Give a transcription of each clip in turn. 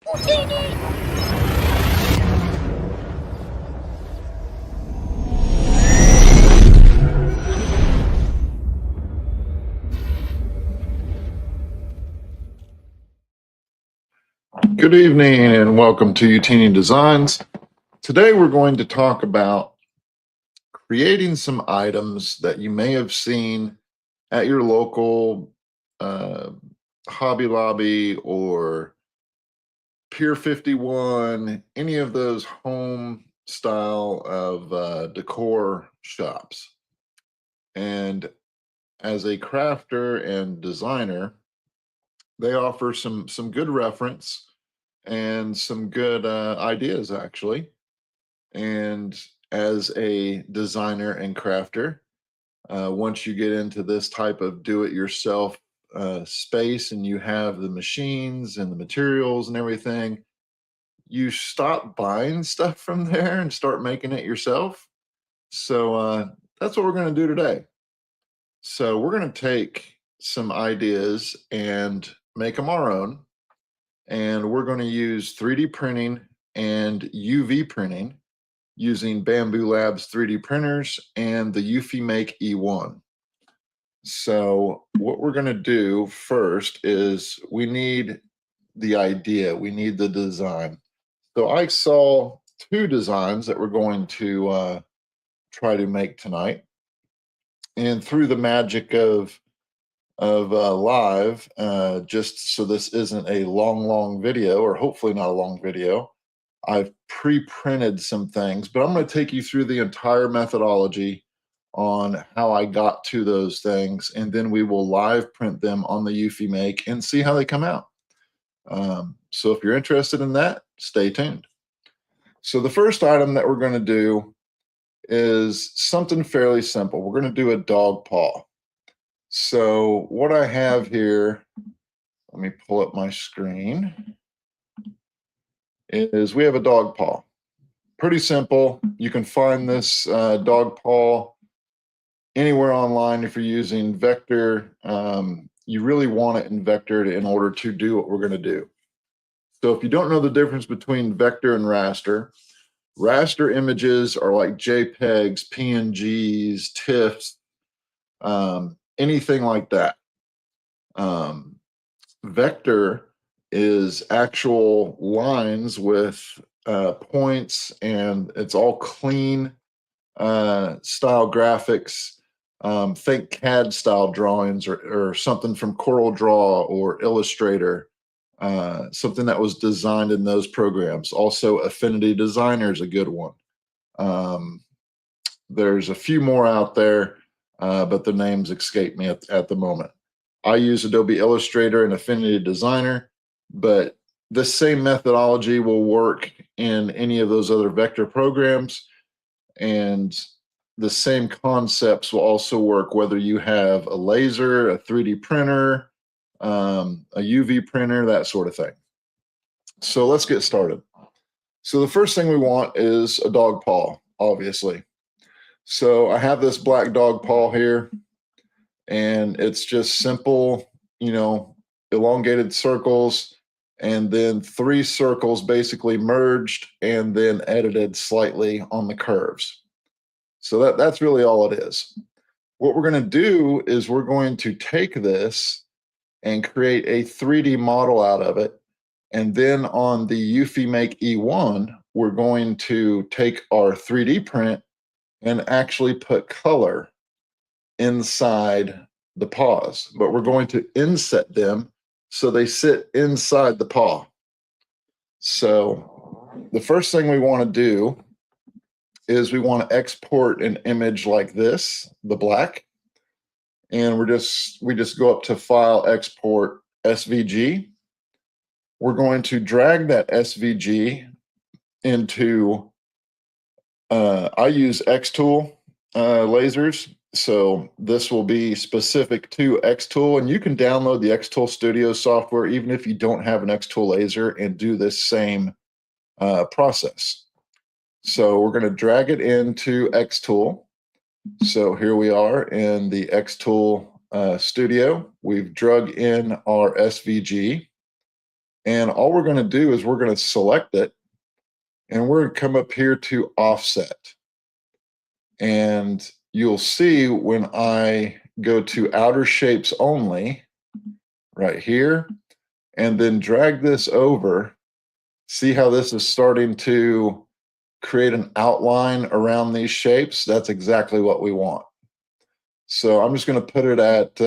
Utinni! Good evening and welcome to Utinni Designs. Today we're going to talk about creating some items that you may have seen at your local uh, Hobby Lobby or Pier 51, any of those home style of decor shops. And as a crafter and designer, they offer some good reference and some good ideas actually. And as a designer and crafter, once you get into this type of do-it-yourself space and you have the machines and the materials and everything, you stop buying stuff from there and start making it yourself. So that's what we're going to do today. So we're going to take some ideas and make them our own. And we're going to use 3D printing and UV printing using Bambu Labs 3D printers and the EufyMake E1. So what we're going to do first is we need the idea, we need the design. So I saw two designs that we're going to try to make tonight. And through the magic of live, just so this isn't a long video, or hopefully not a long video, I've pre-printed some things, but I'm going to take you through the entire methodology on how I got to those things, and then we will live print them on the EufyMake and see how they come out. So if you're interested in that, stay tuned. So the first item that we're going to do is something fairly simple. We're going to do a dog paw. So what I have here, let me pull up my screen, is we have a dog paw. Pretty simple. You can find this dog paw anywhere online if you're using vector. You really want it in vector in order to do what we're going to do. So if you don't know the difference between vector and raster, raster images are like JPEGs, PNGs, TIFFs, anything like that. Vector is actual lines with points, and it's all clean style graphics. Think CAD style drawings or something from CorelDRAW or Illustrator, something that was designed in those programs. Also, Affinity Designer is a good one. There's a few more out there, but the names escape me at the moment. I use Adobe Illustrator and Affinity Designer, but the same methodology will work in any of those other vector programs, and the same concepts will also work whether you have a laser, a 3D printer, a UV printer, that sort of thing. So let's get started. So the first thing we want is a dog paw, obviously. So I have this black dog paw here, and it's just simple, elongated circles, and then 3 circles basically merged and then edited slightly on the curves. So that's really all it is. What we're going to do is we're going to take this and create a 3D model out of it. And then on the EufyMake E1, we're going to take our 3D print and actually put color inside the paws, but we're going to inset them so they sit inside the paw. So the first thing we want to do is we want to export an image like this, the black, and we just go up to File, Export, SVG. We're going to drag that SVG into, I use xTool lasers, so this will be specific to xTool, and you can download the xTool Studio software even if you don't have an xTool laser and do this same process. So we're going to drag it into xTool. So here we are in the xTool Studio. We've drug in our SVG. And all we're going to do is we're going to select it, and we're going to come up here to offset. And you'll see when I go to outer shapes only, right here, and then drag this over, see how this is starting to create an outline around these shapes? That's exactly what we want. So I'm just going to put it at,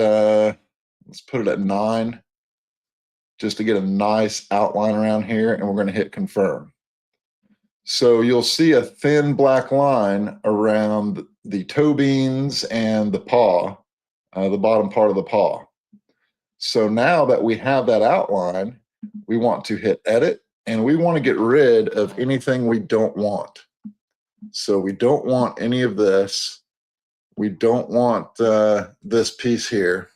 let's put it at 9, just to get a nice outline around here, and we're going to hit confirm. So you'll see a thin black line around the toe beans and the paw, the bottom part of the paw. So now that we have that outline, we want to hit edit, and we want to get rid of anything we don't want. So we don't want any of this. We don't want this piece here,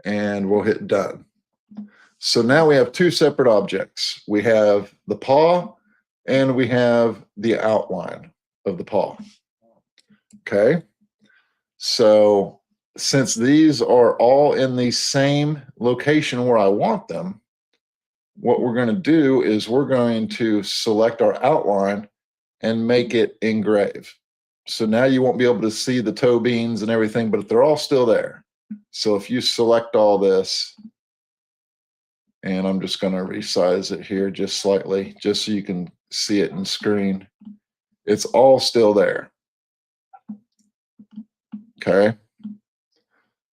and we'll hit done. So now we have 2 separate objects. We have the paw, and we have the outline of the paw. Okay, so since these are all in the same location where I want them, what we're going to do is we're going to select our outline and make it engrave. So now you won't be able to see the toe beans and everything, but they're all still there. So if you select all this, and I'm just going to resize it here just slightly, just so you can see it in screen. It's all still there. Okay.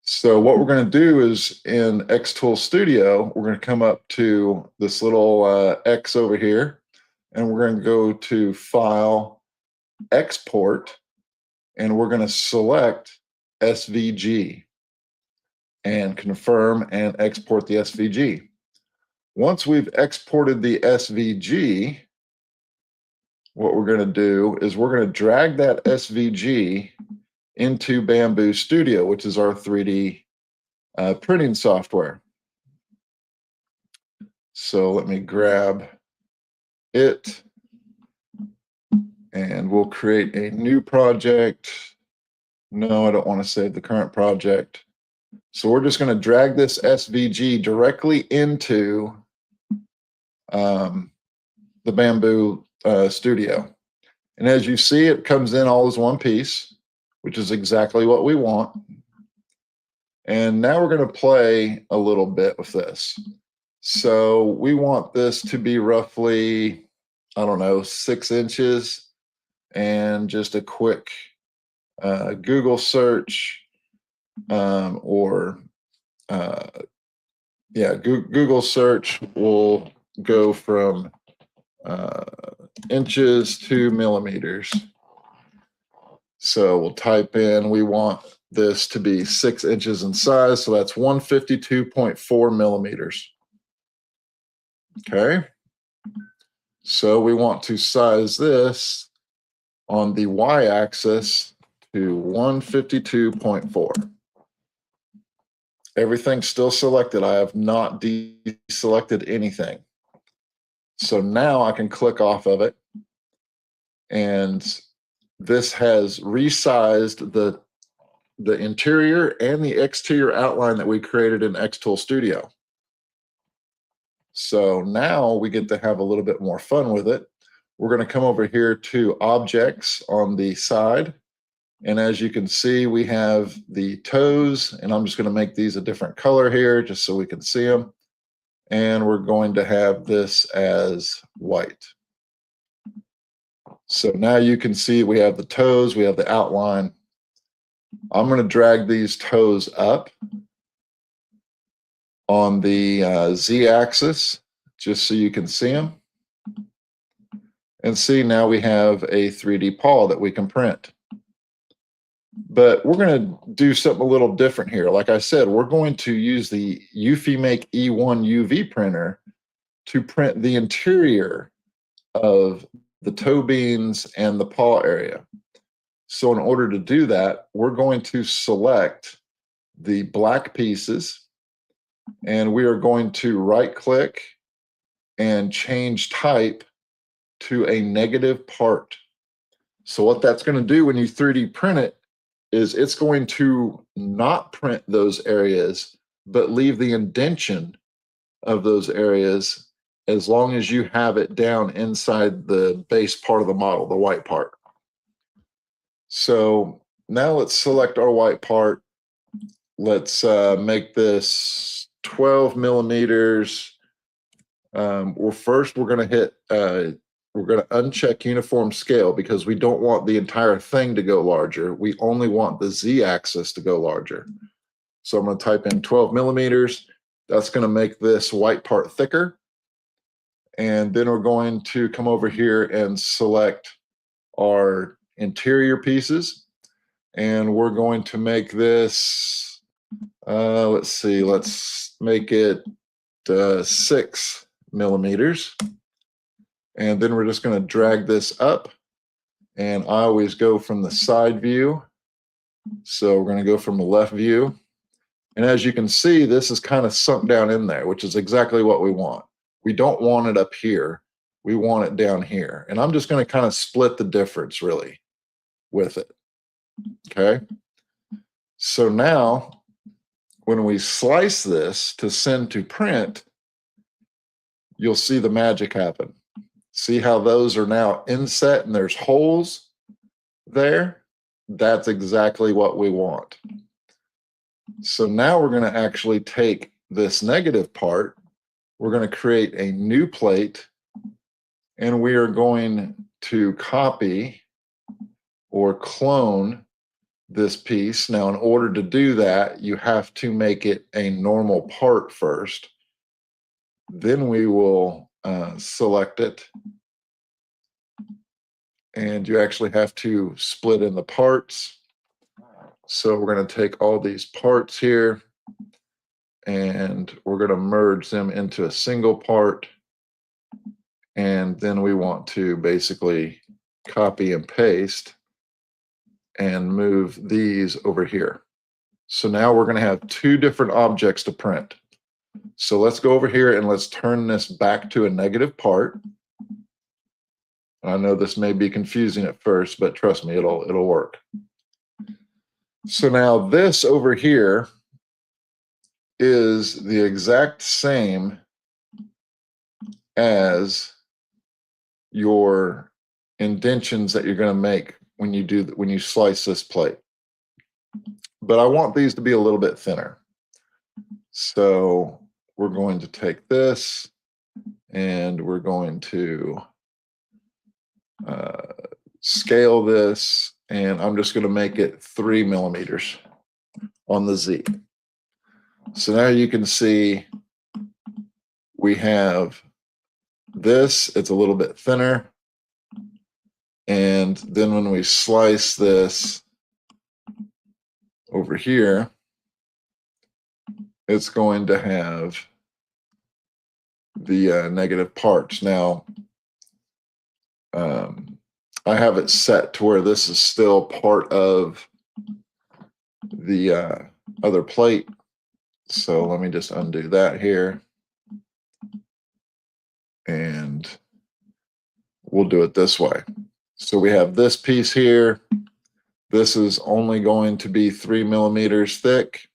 So what we're going to do is in xTool Studio, we're going to come up to this little X over here, and we're going to go to File, Export, and we're going to select SVG and confirm and export the SVG. Once we've exported the SVG, what we're going to do is we're going to drag that SVG into Bambu Studio, which is our 3D printing software. So let me grab it, and we'll create a new project. No, I don't want to save the current project. So we're just going to drag this SVG directly into the Bambu Studio. And as you see, it comes in all as one piece, which is exactly what we want. And now we're going to play a little bit with this. So we want this to be roughly, I don't know, 6 inches. And just a quick Google search Google search will go from inches to millimeters. So we'll type in, we want this to be 6 inches in size, so that's 152.4 millimeters. Okay, so we want to size this on the y-axis to 152.4. Everything's still selected. I have not deselected anything. So now I can click off of it, and this has resized the interior and the exterior outline that we created in xTool Studio. So now we get to have a little bit more fun with it. We're going to come over here to Objects on the side. And as you can see, we have the toes, and I'm just going to make these a different color here just so we can see them. And we're going to have this as white. So now you can see we have the toes, we have the outline. I'm going to drag these toes up on the Z-axis just so you can see them. And see, now we have a 3D paw that we can print. But we're going to do something a little different here. Like I said, we're going to use the EufyMake E1 UV printer to print the interior of the toe beans and the paw area. So in order to do that, we're going to select the black pieces, and we are going to right-click and change type to a negative part. So what that's going to do when you 3D print it is it's going to not print those areas, but leave the indentation of those areas as long as you have it down inside the base part of the model, the white part. So now let's select our white part. Let's make this 12 millimeters. Well, first we're going to hit, we're going to uncheck uniform scale because we don't want the entire thing to go larger. We only want the Z-axis to go larger. So I'm going to type in 12 millimeters. That's going to make this white part thicker. And then we're going to come over here and select our interior pieces. And we're going to make this, let's see, let's make it 6 millimeters. And then we're just going to drag this up. And I always go from the side view. So we're going to go from the left view. And as you can see, this is kind of sunk down in there, which is exactly what we want. We don't want it up here. We want it down here. And I'm just going to kind of split the difference really with it. Okay. So now when we slice this to send to print, you'll see the magic happen. See how those are now inset and there's holes there? That's exactly what we want. So now we're going to actually take this negative part, we're going to create a new plate, and we are going to copy or clone this piece. Now, in order to do that, you have to make it a normal part first. Then we will select it. And you actually have to split in the parts. So we're going to take all these parts here and we're going to merge them into a single part. And then we want to basically copy and paste and move these over here. So now we're going to have two different objects to print. So let's go over here and let's turn this back to a negative part. I know this may be confusing at first, but trust me, it'll work. So now this over here is the exact same as your indentions that you're going to make when you slice this plate. But I want these to be a little bit thinner. So we're going to take this and we're going to scale this, and I'm just going to make it 3 millimeters on the Z. So now you can see we have this, it's a little bit thinner. And then when we slice this over here, it's going to have the negative parts. Now, I have it set to where this is still part of the other plate. So let me just undo that here. And we'll do it this way. So we have this piece here. This is only going to be 3 millimeters thick.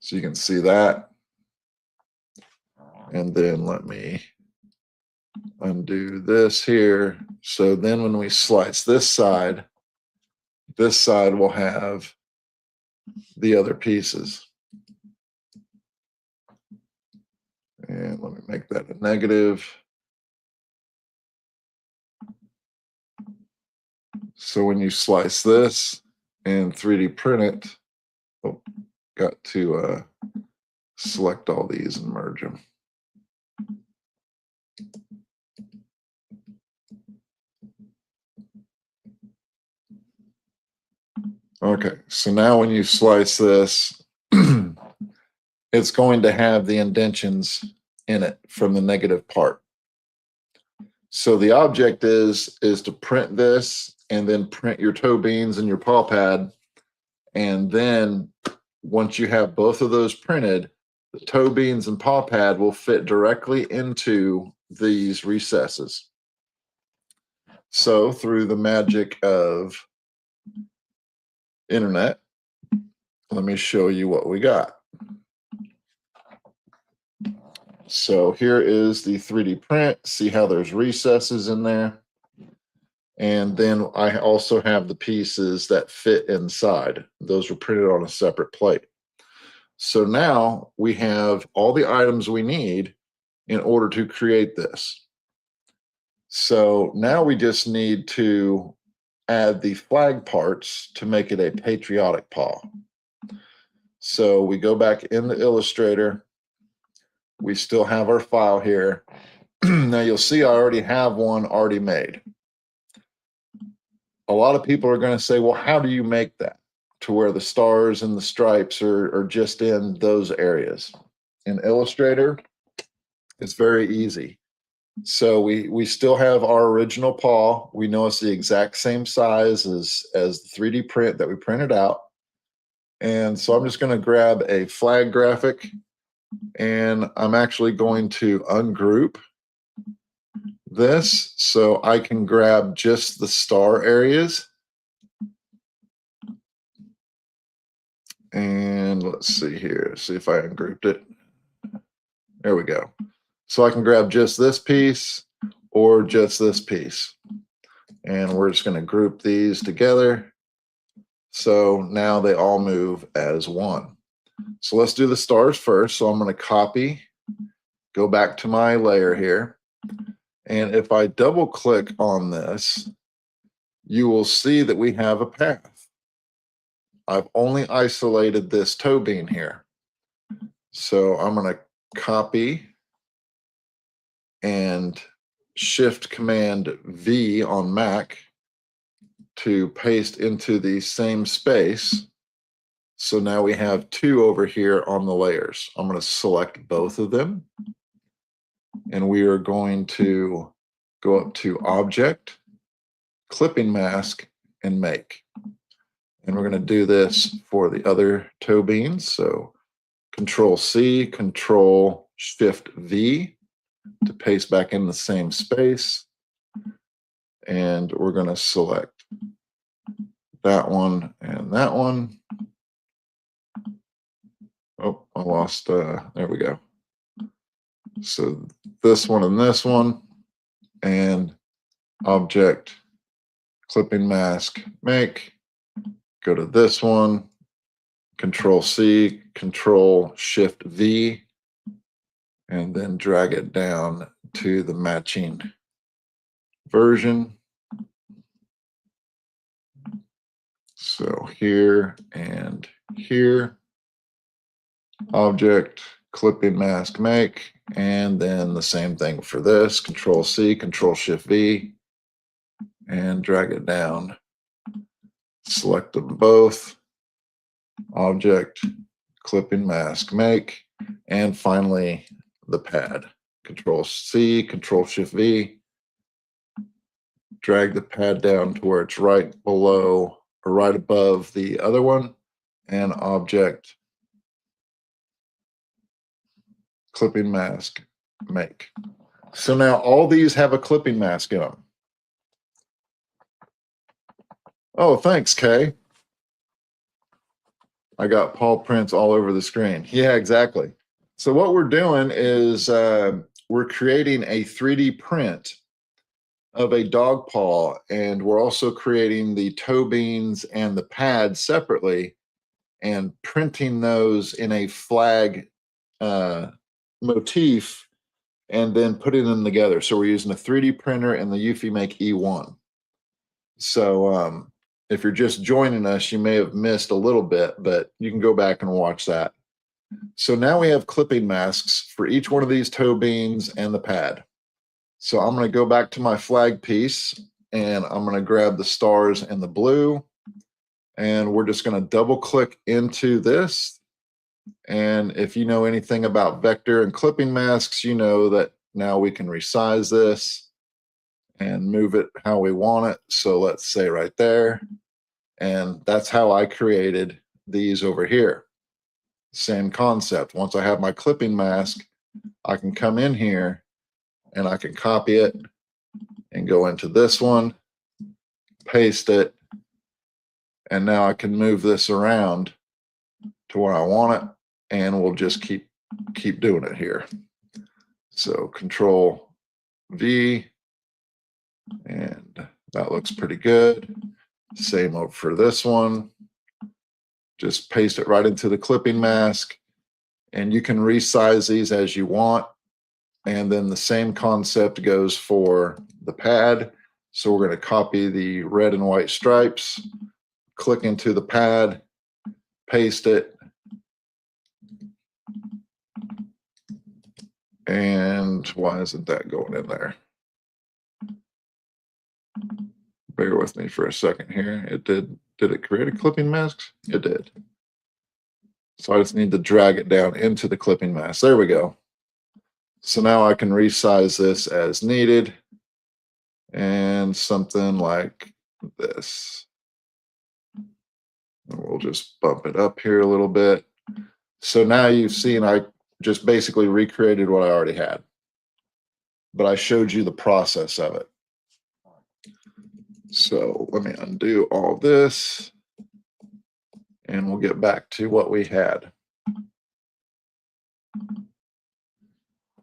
So you can see that. And then let me undo this here. So then when we slice this side will have the other pieces. And let me make that a negative. So when you slice this and 3D print it, oh, got to select all these and merge them. Okay, so now when you slice this, it's going to have the indentions in it from the negative part. So the object is to print this and then print your toe beans and your paw pad. And then once you have both of those printed, the toe beans and paw pad will fit directly into these recesses. So through the magic of internet, let me show you what we got. So here is the 3D print. See how there's recesses in there? And then I also have the pieces that fit inside. Those were printed on a separate plate. So now we have all the items we need in order to create this. So now we just need to add the flag parts to make it a patriotic paw. So we go back in the Illustrator. We still have our file here. Now you'll see I already have one already made. A lot of people are going to say, well, how do you make that to where the stars and the stripes are just in those areas? In Illustrator, it's very easy. So we still have our original paw. We know it's the exact same size as the 3D print that we printed out. And so I'm just going to grab a flag graphic, and I'm actually going to ungroup this so I can grab just the star areas. And let's see here, see if I ungrouped it. There we go. So I can grab just this piece or just this piece. And we're just going to group these together. So now they all move as one. So let's do the stars first. So I'm going to copy, go back to my layer here. And if I double click on this, you will see that we have a path. I've only isolated this toe bean here. So I'm going to copy and Shift Command V on Mac to paste into the same space. So now we have two over here on the layers. I'm going to select both of them. And we are going to go up to Object, Clipping Mask, and Make. And we're going to do this for the other toe beans. So Control C, Control Shift V to paste back in the same space. And we're going to select that one and that one. Oh, I lost, there we go. So this one and this one, and Object, Clipping Mask, Make. Go to this one, Control C, Control Shift V, and then drag it down to the matching version. So here and here, Object, Clipping Mask, Make, and then the same thing for this, Control C, Control Shift V, and drag it down. Select them both, Object, Clipping Mask, Make, and finally the pad. Control C, Control Shift V, drag the pad down to where it's right below or right above the other one, and Object, Clipping Mask, Make. So now all these have a clipping mask in them. Oh, thanks, Kay. I got paw prints all over the screen. Yeah, exactly. So what we're doing is we're creating a 3D print of a dog paw, and we're also creating the toe beans and the pad separately and printing those in a flag motif and then putting them together. So we're using a 3D printer and the EufyMake E1. So if you're just joining us, you may have missed a little bit, but you can go back and watch that. So now we have clipping masks for each one of these toe beans and the pad. So I'm going to go back to my flag piece, and I'm going to grab the stars and the blue, and we're just going to double click into this. And if you know anything about vector and clipping masks, you know that now we can resize this and move it how we want it. So let's say right there. And that's how I created these over here. Same concept. Once I have my clipping mask, I can come in here and I can copy it and go into this one, paste it, and now I can move this around to where I want it, and we'll just keep doing it here. So Control V, and that looks pretty good. Same up for this one. Just paste it right into the clipping mask, and you can resize these as you want. And then the same concept goes for the pad. So we're going to copy the red and white stripes, click into the pad, paste it, and why isn't that going in there? Bear with me for a second here. It did it create a clipping mask? It did. So I just need to drag it down into the clipping mask. There we go. So now I can resize this as needed, and something like this. And we'll just bump it up here a little bit. So now you've seen I just basically recreated what I already had, but I showed you the process of it. So let me undo all this, and we'll get back to what we had.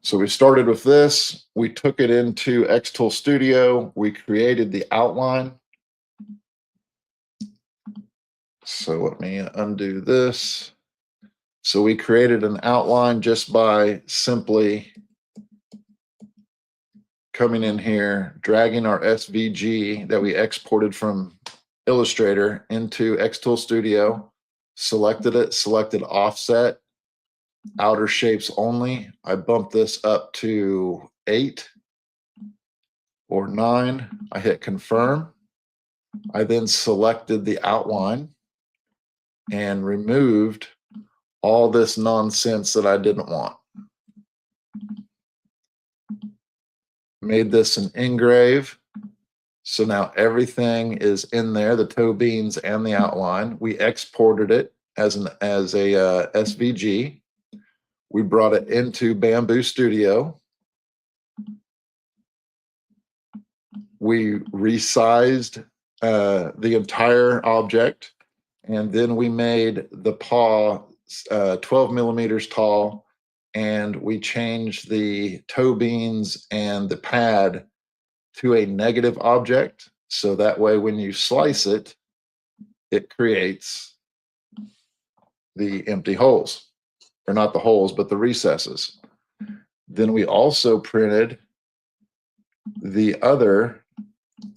So we started with this. We took it into xTool Studio. We created the outline. So let me undo this. So we created an outline just by simply coming in here, dragging our SVG that we exported from Illustrator into xTool Studio, selected it, selected offset, outer shapes only. I bumped this up to 8 or 9. I hit confirm. I then selected the outline and removed all this nonsense that I didn't want. Made this an engrave. So now everything is in there, the toe beans and the outline. We exported it as a SVG. We brought it into Bambu Studio. We resized the entire object, and then we made the paw 12 millimeters tall, and we changed the toe beans and the pad to a negative object. So that way, when you slice it, it creates the empty holes, or not the holes, but the recesses. Then we also printed the other,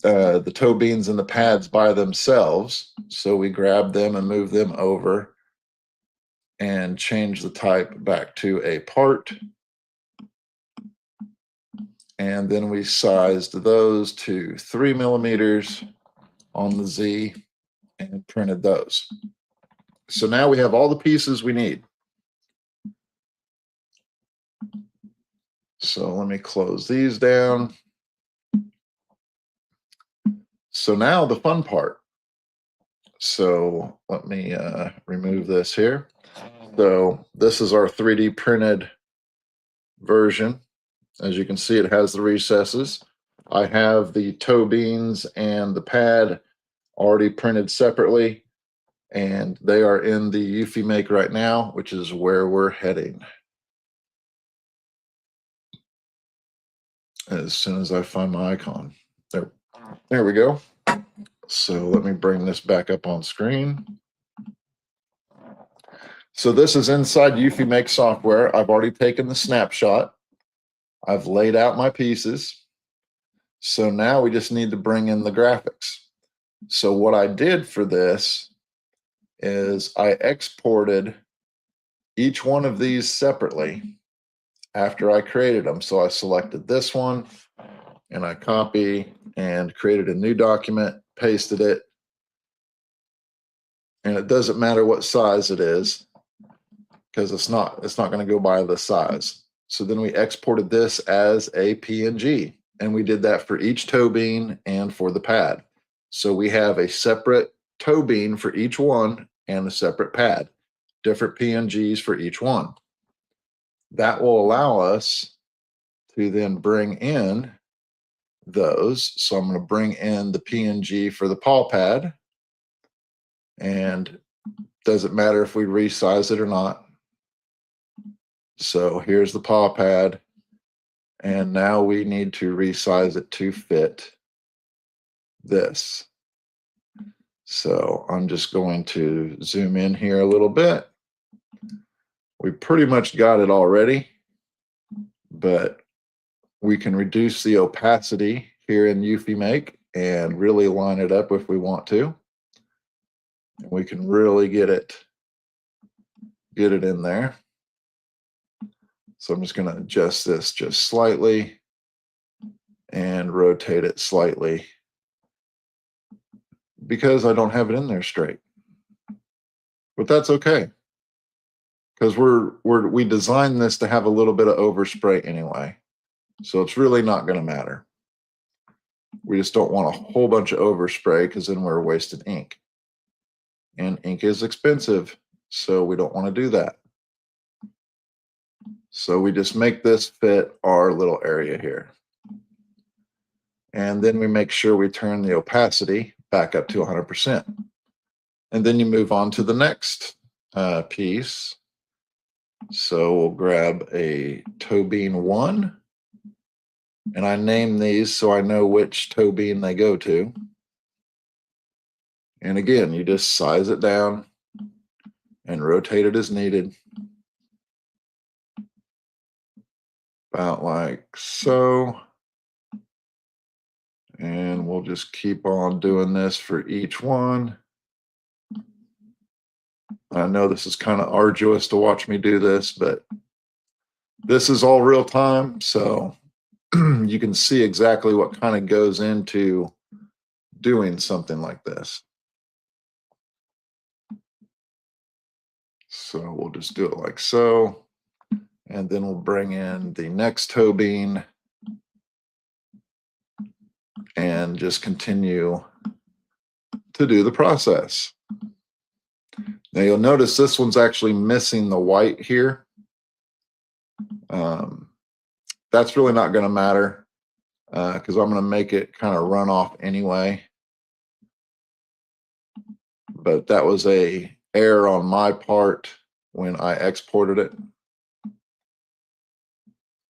the toe beans and the pads by themselves. So we grabbed them and moved them over and changed the type back to a part. And then we sized those to 3 millimeters on the Z and printed those. So now we have all the pieces we need. So let me close these down. So now the fun part. So let me remove this here. So this is our 3D printed version. As you can see, it has the recesses. I have the toe beans and the pad already printed separately, and they are in the EufyMake right now, which is where we're heading. As soon as I find my icon. There we go. So let me bring this back up on screen. So this is inside EufyMake software. I've already taken the snapshot. I've laid out my pieces. So now we just need to bring in the graphics. So what I did for this is I exported each one of these separately after I created them. So I selected this one and I copy and created a new document, pasted it. And it doesn't matter what size it is, because it's not going to go by the size. So then we exported this as a PNG, and we did that for each toe bean and for the pad. So we have a separate toe bean for each one and a separate pad, different PNGs for each one. That will allow us to then bring in those. So I'm going to bring in the PNG for the paw pad, and doesn't matter if we resize it or not. So here's the paw pad. And now we need to resize it to fit this. So I'm just going to zoom in here a little bit. We pretty much got it already, but we can reduce the opacity here in EufyMake and really line it up if we want to. And we can really get it in there. So I'm just going to adjust this just slightly and rotate it slightly because I don't have it in there straight. But that's okay, because we designed this to have a little bit of overspray anyway. So it's really not going to matter. We just don't want a whole bunch of overspray because then we're wasting ink. And ink is expensive, so we don't want to do that. So we just make this fit our little area here. And then we make sure we turn the opacity back up to 100%. And then you move on to the next piece. So we'll grab a toe bean 1. And I name these so I know which toe bean they go to. And again, you just size it down and rotate it as needed. About like so. And we'll just keep on doing this for each one. I know this is kind of arduous to watch me do this, but this is all real time, so you can see exactly what kind of goes into doing something like this. So we'll just do it like so, and then we'll bring in the next toe bean and just continue to do the process. Now you'll notice this one's actually missing the white here. That's really not going to matter because I'm going to make it kind of run off anyway. But that was a error on my part when I exported it.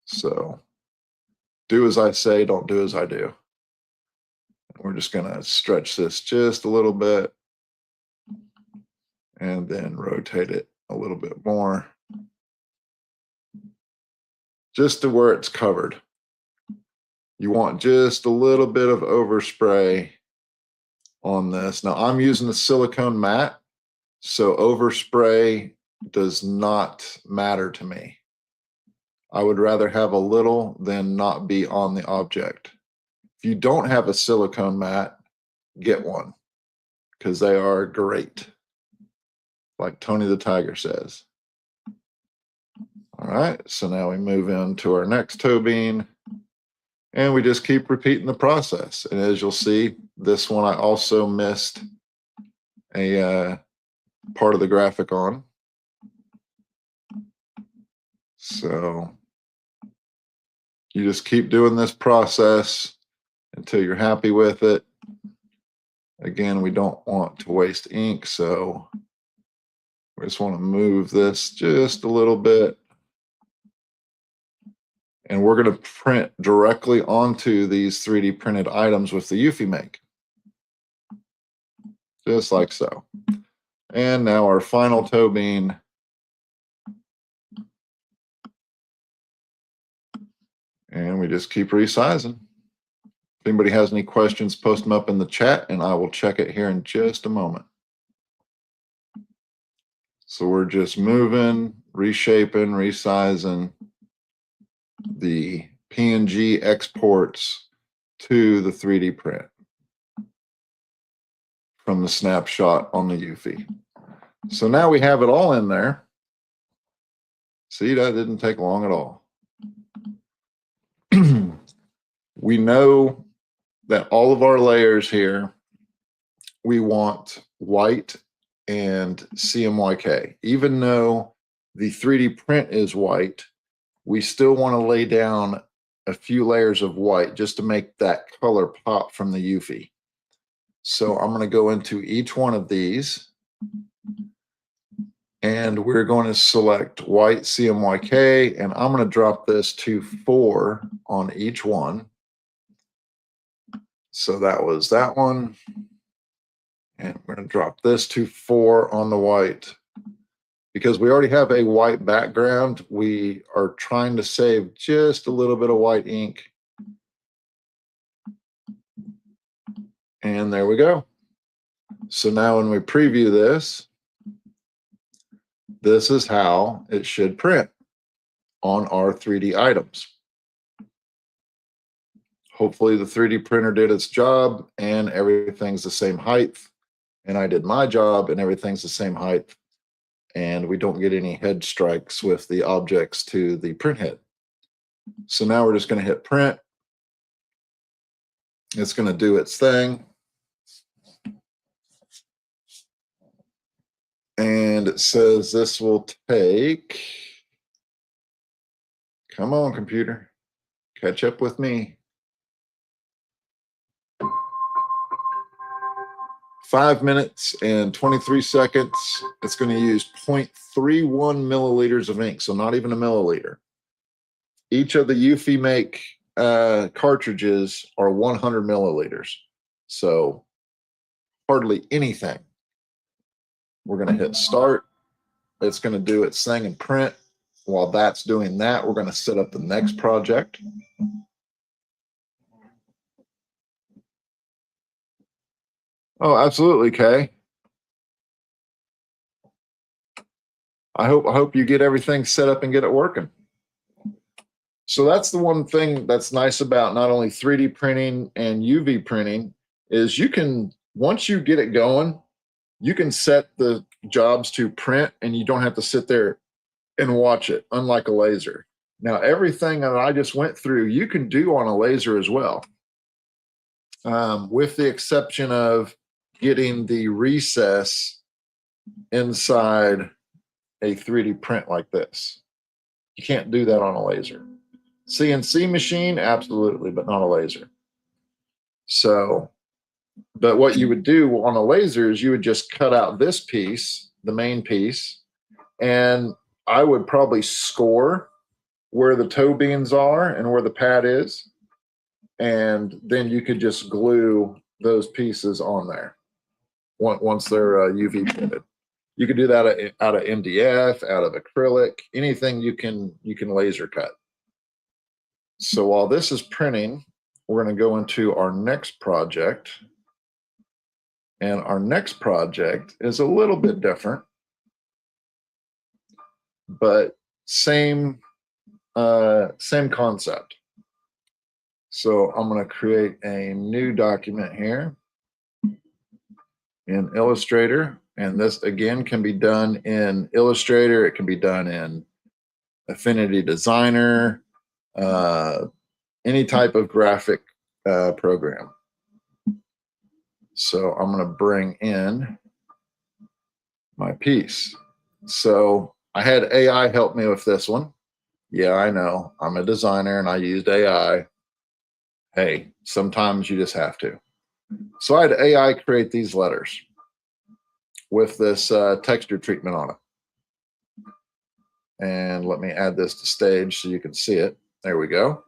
So do as I say, don't do as I do. We're just going to stretch this just a little bit and then rotate it a little bit more, just to where it's covered. You want just a little bit of overspray on this. Now I'm using the silicone matte, so overspray does not matter to me. I would rather have a little than not be on the object. If you don't have a silicone matte, get one, because they are great, like Tony the Tiger says. All right, so now we move into our next toe bean, and we just keep repeating the process. And as you'll see, this one I also missed a part of the graphic on. So you just keep doing this process until you're happy with it. Again, we don't want to waste ink, so we just want to move this just a little bit. And we're going to print directly onto these 3D printed items with the EufyMake. Just like so. And now our final toe bean. And we just keep resizing. If anybody has any questions, post them up in the chat and I will check it here in just a moment. So we're just moving, reshaping, resizing the PNG exports to the 3D print from the snapshot on the Eufy. So now we have it all in there. See, that didn't take long at all. We know that all of our layers here, we want white and CMYK. Even though the 3D print is white, we still want to lay down a few layers of white just to make that color pop from the Eufy. So I'm going to go into each one of these And we're going to select white CMYK, and I'm going to drop this to 4 on each one. So that was that one. And we're going to drop this to 4 on the white. Because we already have a white background, we are trying to save just a little bit of white ink. And there we go. So now when we preview this, this is how it should print on our 3D items. Hopefully the 3D printer did its job and everything's the same height. And I did my job and everything's the same height. And we don't get any head strikes with the objects to the print head. So now we're just going to hit print. It's going to do its thing. And it says this will take, come on, computer, catch up with me. 5 minutes and 23 seconds. It's going to use 0.31 milliliters of ink, so not even a milliliter. Each of the EufyMake cartridges are 100 milliliters, so hardly anything. We're going to hit start. It's going to do its thing and print. While that's doing that, we're going to set up the next project. Oh, absolutely, Kay. I hope you get everything set up and get it working. So that's the one thing that's nice about not only 3D printing and UV printing is you can, once you get it going, you can set the jobs to print and you don't have to sit there and watch it, unlike a laser. Now, everything that I just went through, you can do on a laser as well, with the exception of getting the recess inside a 3D print like this. You can't do that on a laser. CNC machine, absolutely, but not a laser. So, but what you would do on a laser is you would just cut out this piece, the main piece, and I would probably score where the toe beams are and where the pad is. And then you could just glue those pieces on there once they're UV printed. You could do that out of MDF, out of acrylic, anything you can laser cut. So while this is printing, we're going to go into our next project. And our next project is a little bit different, but same concept. So I'm going to create a new document here in Illustrator. And this, again, can be done in Illustrator. It can be done in Affinity Designer, any type of graphic program. So I'm going to bring in my piece. So I had AI help me with this one. Yeah, I know. I'm a designer and I used AI. Hey, sometimes you just have to. So I had AI create these letters with this texture treatment on it. And let me add this to stage so you can see it. There we go.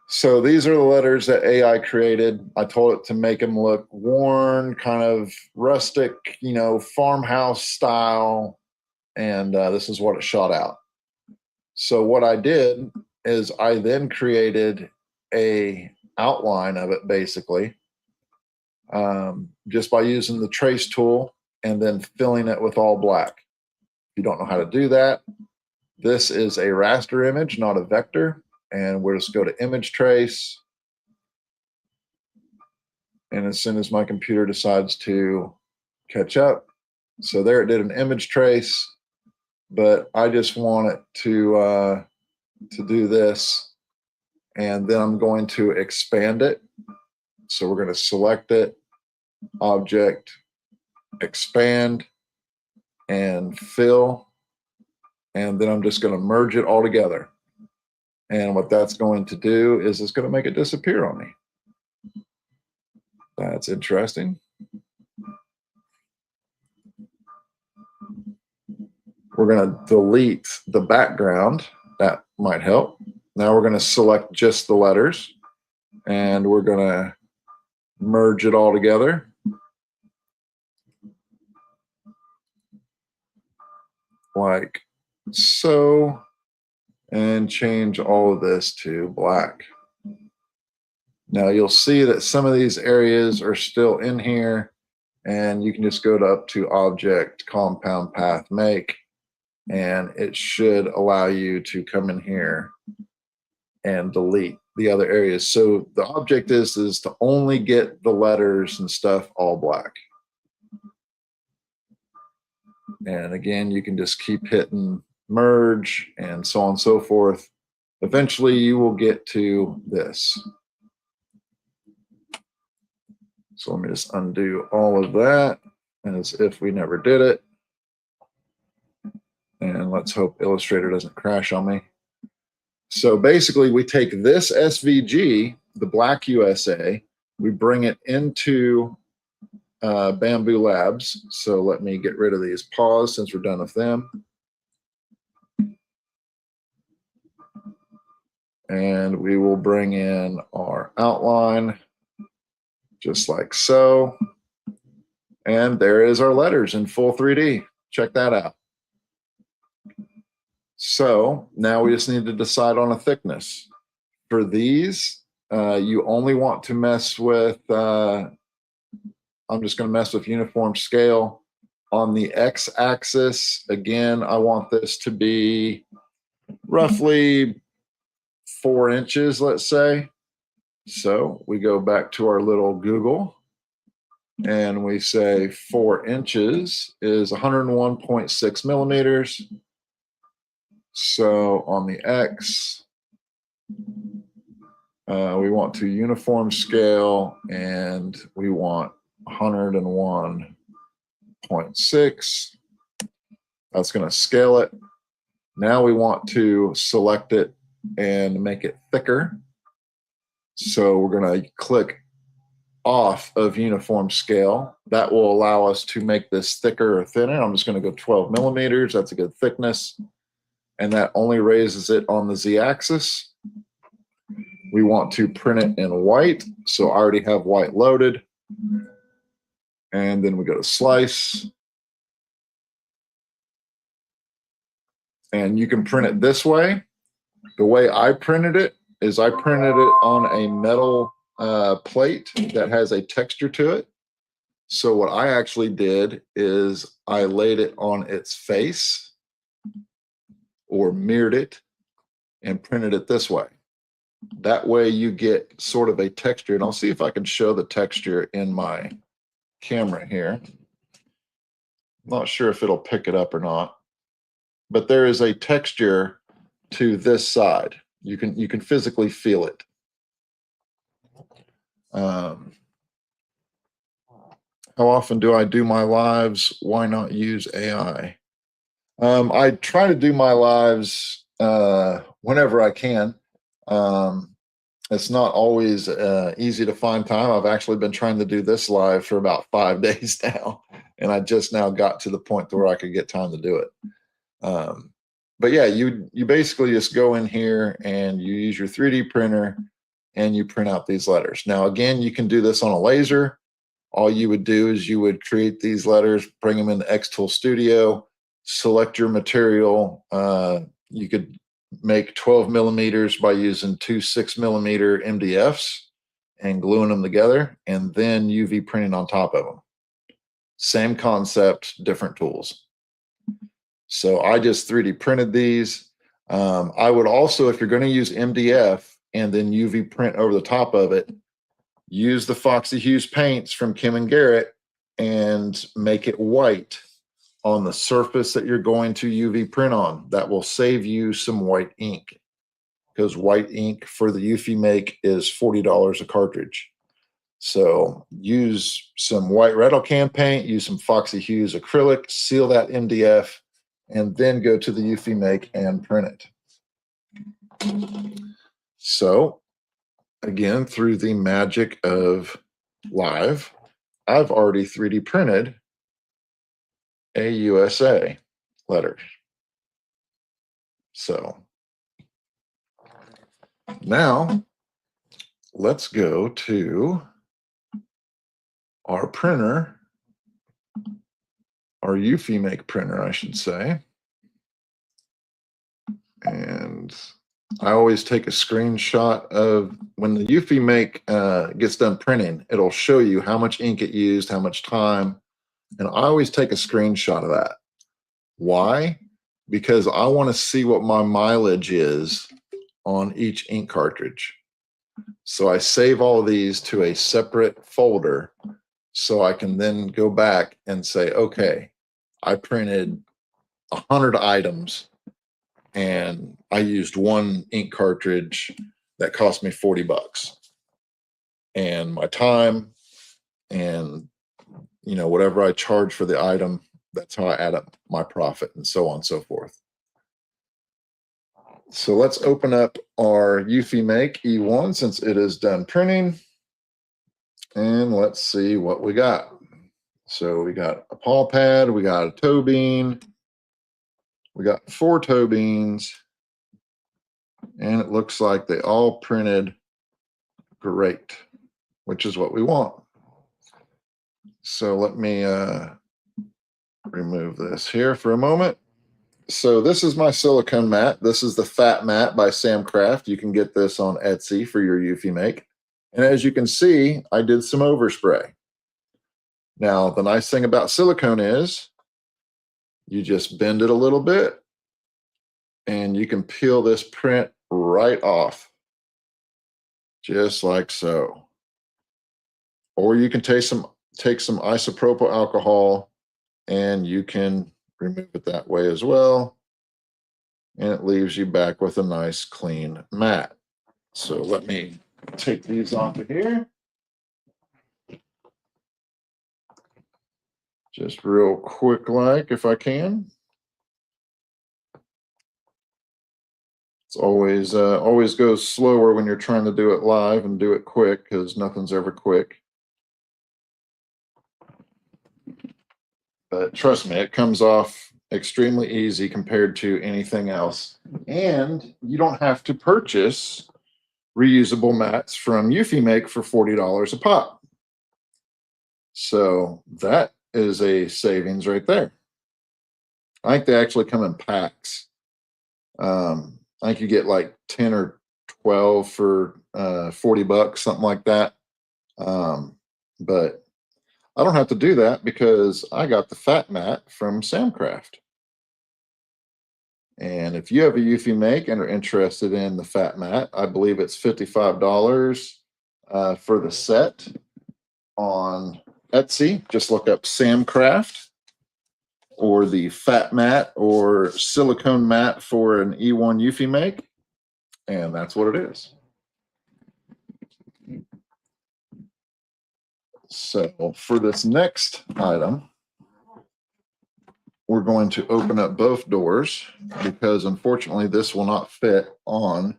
So these are the letters that AI created. I told it to make them look worn, kind of rustic, you know, farmhouse style. And this is what it shot out. So what I did is I then created a outline of it, basically, just by using the trace tool and then filling it with all black. If you don't know how to do that, this is a raster image, not a vector. And we'll just go to image trace. And as soon as my computer decides to catch up, so there it did an image trace, but I just want it to do this. And then I'm going to expand it. So we're going to select it, object, expand, and fill. And then I'm just going to merge it all together. And what that's going to do is it's going to make it disappear on me. That's interesting. We're going to delete the background. That might help. Now we're going to select just the letters, and we're going to merge it all together. Like so, and change all of this to black. Now you'll see that some of these areas are still in here, and you can just go up to Object, Compound Path, Make, and it should allow you to come in here and delete the other areas. So the object is to only get the letters and stuff all black. And again, you can just keep hitting merge and so on and so forth. Eventually you will get to this. So let me just undo all of that as if we never did it. And let's hope Illustrator doesn't crash on me. So basically we take this SVG, the black USA, we bring it into Bambu Labs. So let me get rid of these paws since we're done with them. And we will bring in our outline just like so. And there is our letters in full 3D. Check that out. So now we just need to decide on a thickness. For these, you only want to mess with, I'm just going to mess with uniform scale. On the x-axis, again, I want this to be roughly 4 inches, let's say. So we go back to our little Google and we say 4 inches is 101.6 millimeters. So on the X, we want to uniform scale and we want 101.6. That's going to scale it. Now we want to select it and make it thicker. So we're going to click off of uniform scale. That will allow us to make this thicker or thinner. I'm just going to go 12 millimeters. That's a good thickness. And that only raises it on the Z-axis. We want to print it in white. So I already have white loaded. And then we go to slice. And you can print it this way. The way I printed it is I printed it on a metal plate that has a texture to it. So what I actually did is I laid it on its face or mirrored it and printed it this way. That way you get sort of a texture, and I'll see if I can show the texture in my camera here. Not sure if it'll pick it up or not, but there is a texture to this side. You can physically feel it. How often do I do my lives? Why not use AI? I try to do my lives whenever I can. It's not always easy to find time. I've actually been trying to do this live for about 5 days now, and I just now got to the point where I could get time to do it. But yeah, you basically just go in here and you use your 3D printer and you print out these letters. Now, again, you can do this on a laser. All you would do is you would create these letters, bring them into xTool Studio, select your material. You could make 12 millimeters by using 2 6-millimeter MDFs and gluing them together, and then UV printing on top of them. Same concept, different tools. So I just 3D printed these. I would also, if you're going to use MDF and then UV print over the top of it, use the Foxy Hues paints from Kim and Garrett and make it white on the surface that you're going to UV print on. That will save you some white ink, because white ink for the EufyMake is $40 a cartridge. So use some white rattle can paint, use some Foxy Hues acrylic, seal that MDF, and then go to the EufyMake and print it. So again, through the magic of live, I've already 3D printed a USA letter. So now let's go to our printer, our EufyMake printer, I should say. And I always take a screenshot of when the EufyMake gets done printing, it'll show you how much ink it used, how much time. And I always take a screenshot of that. Why? Because I want to see what my mileage is on each ink cartridge. So I save all of these to a separate folder so I can then go back and say, okay, I printed 100 items and I used one ink cartridge that cost me 40 bucks. And my time and whatever I charge for the item, that's how I add up my profit, and so on and so forth. So let's open up our EufyMake E1 since it is done printing. And let's see what we got. So we got a paw pad, we got a toe bean, we got 4 toe beans, and it looks like they all printed great, which is what we want. So let me remove this here for a moment. So this is my silicone mat. This is the Fat Mat by Samcraft. You can get this on Etsy for your EufyMake. And as you can see, I did some overspray. Now, the nice thing about silicone is you just bend it a little bit and you can peel this print right off, just like so. Or you can take some isopropyl alcohol and you can remove it that way as well. And it leaves you back with a nice clean mat. So let me take these off of here. Just real quick like if I can. It's always goes slower when you're trying to do it live and do it quick because nothing's ever quick. But trust me, it comes off extremely easy compared to anything else. And you don't have to purchase reusable mats from EufyMake for $40 a pop. So that is a savings right there. I think they actually come in packs. I think you get like 10 or 12 for 40 bucks, something like that. But I don't have to do that because I got the Fat Mat from Samcraft. And if you have a EufyMake and are interested in the Fat Mat, I believe it's $55 for the set on Etsy. Just look up Samcraft or the Fat Mat or silicone mat for an E1 EufyMake, and that's what it is. So for this next item, we're going to open up both doors because unfortunately this will not fit on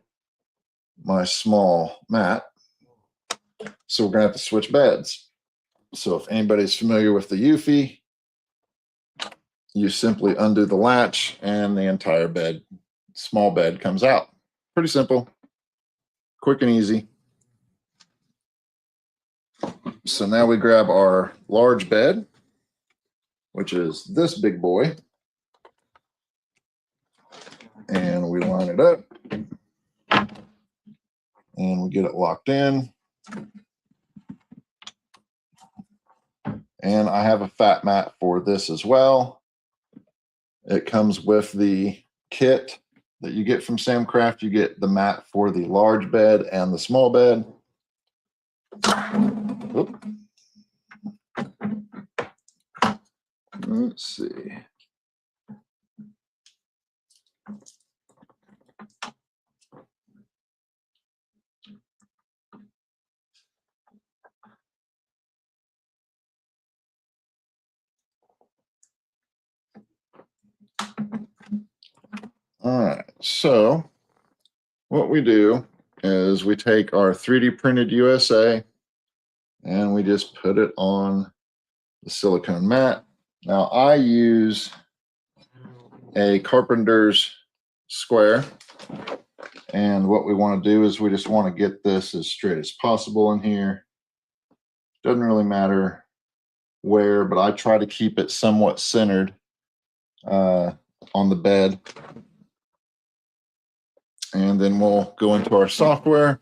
my small mat. So we're going to have to switch beds. So if anybody's familiar with the Eufy, you simply undo the latch and the entire bed, small bed, comes out. Pretty simple, quick and easy. So now we grab our large bed, which is this big boy, and we line it up and we get it locked in. And I have a Fat Mat for this as well. It comes with the kit that you get from Samcraft. You get the mat for the large bed and the small bed. Oop. Let's see. All right, so what we do is we take our 3D printed USA and we just put it on the silicone mat. Now I use a carpenter's square. And what we want to do is we just want to get this as straight as possible in here. Doesn't really matter where, but I try to keep it somewhat centered on the bed. And then we'll go into our software.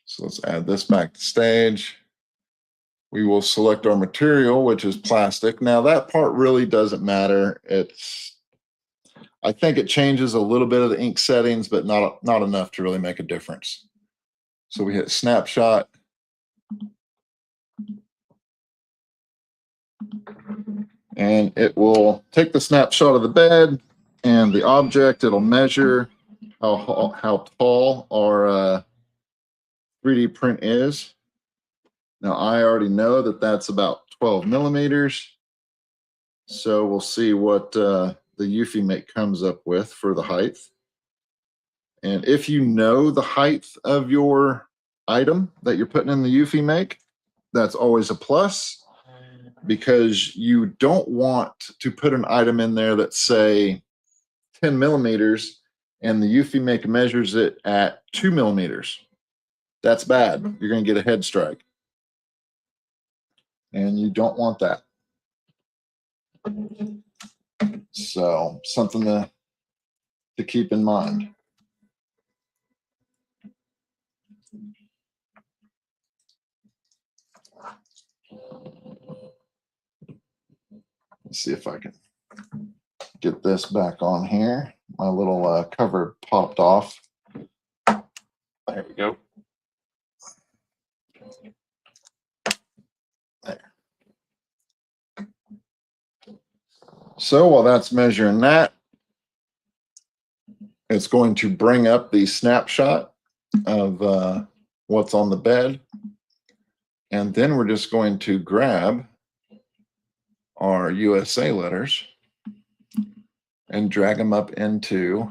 So let's add this back to stage. We will select our material, which is plastic. Now that part really doesn't matter. I think it changes a little bit of the ink settings, but not enough to really make a difference. So we hit snapshot. And it will take the snapshot of the bed and the object. It'll measure how tall our 3D print is. Now I already know that that's about 12 millimeters. So we'll see what the EufyMake comes up with for the height. And if you know the height of your item that you're putting in the EufyMake, that's always a plus, because you don't want to put an item in there that's, say, 10 millimeters and the EufyMake measures it at 2 millimeters. That's bad. You're going to get a head strike. And you don't want that. So something to keep in mind. Let's see if I can get this back on here. My little cover popped off. There we go. There. So while that's measuring that, it's going to bring up the snapshot of what's on the bed. And then we're just going to grab our USA letters and drag them up into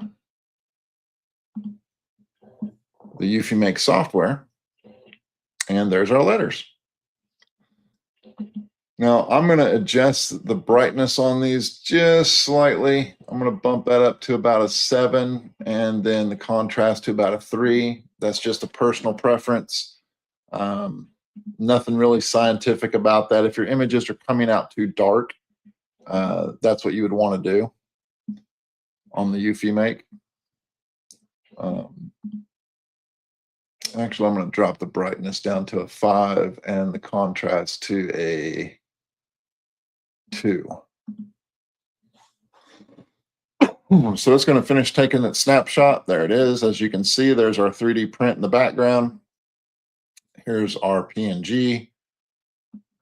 the EufyMake software. And there's our letters. Now I'm going to adjust the brightness on these just slightly. I'm going to bump that up to about a 7 and then the contrast to about a 3. That's just a personal preference. Nothing really scientific about that. If your images are coming out too dark, that's what you would want to do on the EufyMake. Actually, I'm going to drop the brightness down to a 5 and the contrast to a 2. So it's going to finish taking that snapshot. There it is. As you can see, there's our 3D print in the background. Here's our PNG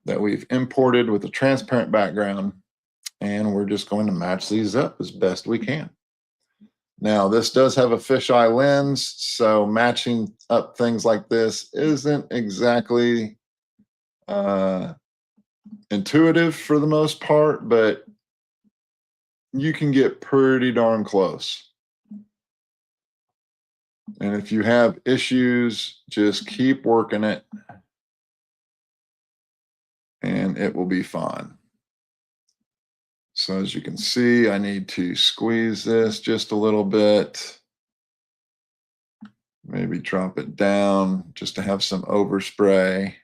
that we've imported with a transparent background. And we're just going to match these up as best we can. Now, this does have a fisheye lens, so matching up things like this isn't exactly intuitive for the most part, but you can get pretty darn close. And if you have issues, just keep working it, and it will be fine. So as you can see, I need to squeeze this just a little bit. Maybe drop it down just to have some overspray.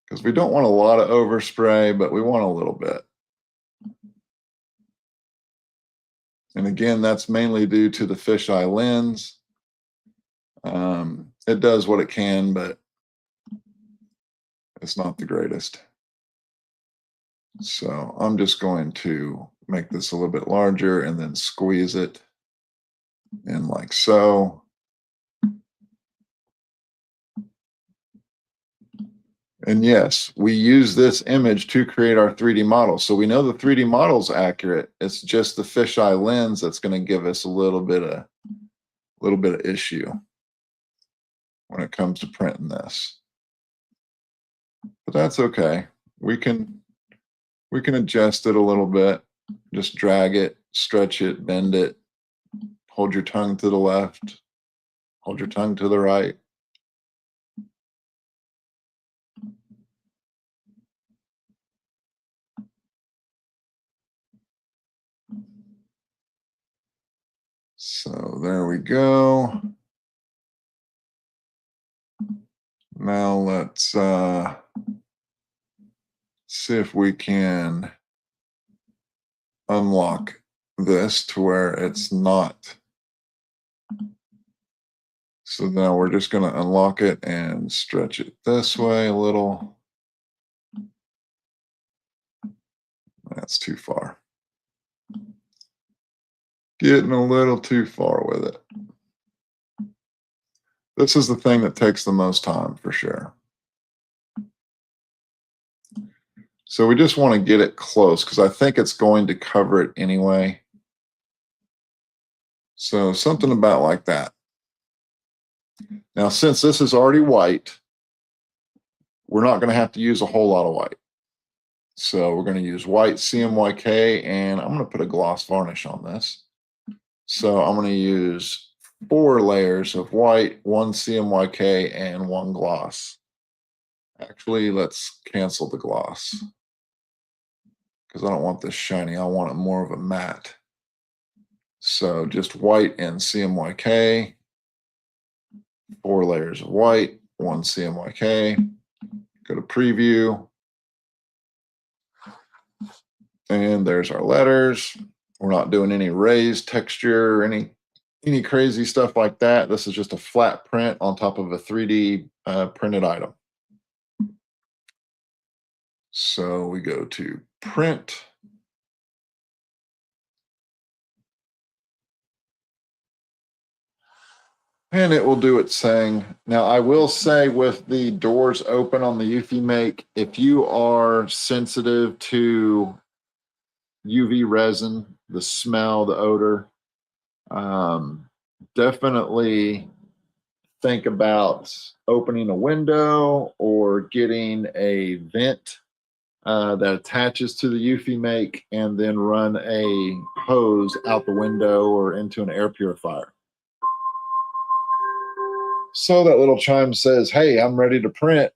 Because we don't want a lot of overspray, but we want a little bit. And again, that's mainly due to the fisheye lens. It does what it can, but it's not the greatest. So I'm just going to make this a little bit larger and then squeeze it in like so. And yes, we use this image to create our 3D model. So we know the 3D model is accurate. It's just the fisheye lens that's going to give us a little bit of issue when it comes to printing this. But that's okay. We can adjust it a little bit. Just drag it, stretch it, bend it. Hold your tongue to the left. Hold your tongue to the right. there we go. Now let's see if we can unlock this to where it's not. So now we're just going to unlock it and stretch it this way a little. That's too far. Getting a little too far with it. This is the thing that takes the most time for sure. So we just want to get it close because I think it's going to cover it anyway. So something about like that. Now, since this is already white, we're not going to have to use a whole lot of white. So we're going to use white CMYK, and I'm going to put a gloss varnish on this. So I'm going to use 4 layers of white, 1 CMYK, and 1 gloss. Actually, let's cancel the gloss because I don't want this shiny. I want it more of a matte. So just white and CMYK, 4 layers of white, 1 CMYK. Go to preview. And there's our letters. We're not doing any raised texture or any crazy stuff like that. This is just a flat print on top of a 3D printed item. So we go to print. And it will do its thing. Now, I will say with the doors open on the EufyMake, if you are sensitive to UV resin, the smell, the odor, definitely think about opening a window or getting a vent that attaches to the EufyMake and then run a hose out the window or into an air purifier. So that little chime says, hey, I'm ready to print.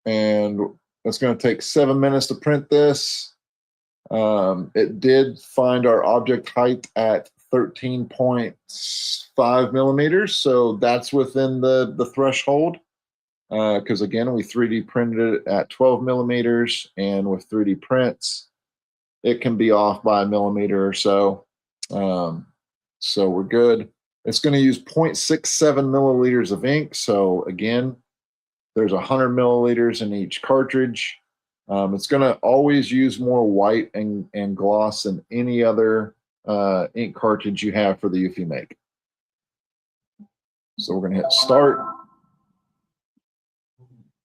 And it's going to take 7 minutes to print this. It did find our object height at 13.5 millimeters. So that's within the threshold. Because again, we 3D printed it at 12 millimeters. And with 3D prints, it can be off by a millimeter or so. So we're good. It's going to use 0.67 milliliters of ink. So again, there's 100 milliliters in each cartridge. It's going to always use more white and gloss than any other ink cartridge you have for the EufyMake. So we're going to hit start.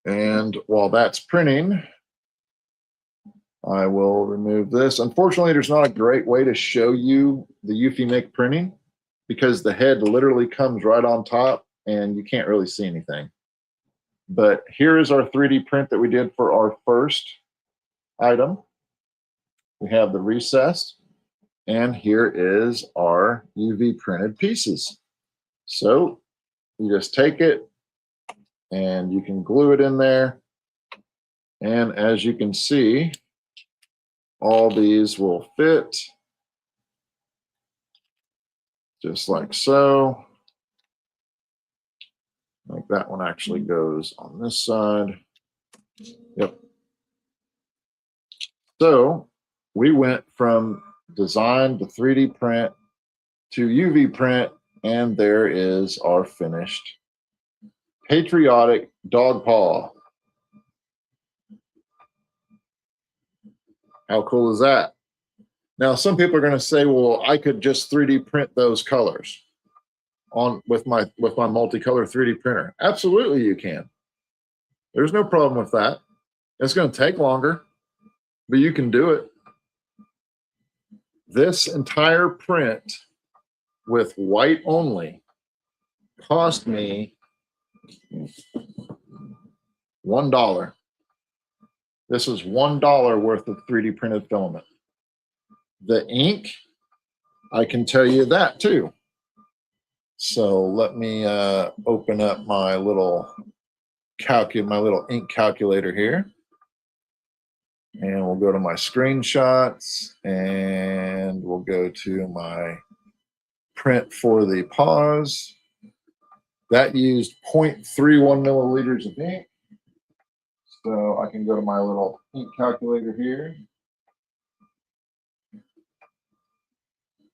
And while that's printing, I will remove this. Unfortunately, there's not a great way to show you the EufyMake printing because the head literally comes right on top and you can't really see anything. But here is our 3D print that we did for our first item. We have the recess, and here is our UV printed pieces. So you just take it and you can glue it in there. And as you can see, all these will fit just like so. Like that one actually goes on this side. Yep. So we went from design to 3D print to UV print, and there is our finished patriotic dog paw. How cool is that? Now, some people are going to say, well, I could just 3D print those colors with my multicolor 3D printer. Absolutely, you can. There's no problem with that. It's going to take longer, but you can do it. This entire print with white only cost me $1. This is $1 worth of 3D printed filament. The ink, I can tell you that too. So let me open up my little ink calculator here. And we'll go to my screenshots and we'll go to my print for the pause. That used 0.31 milliliters of ink. So I can go to my little ink calculator here.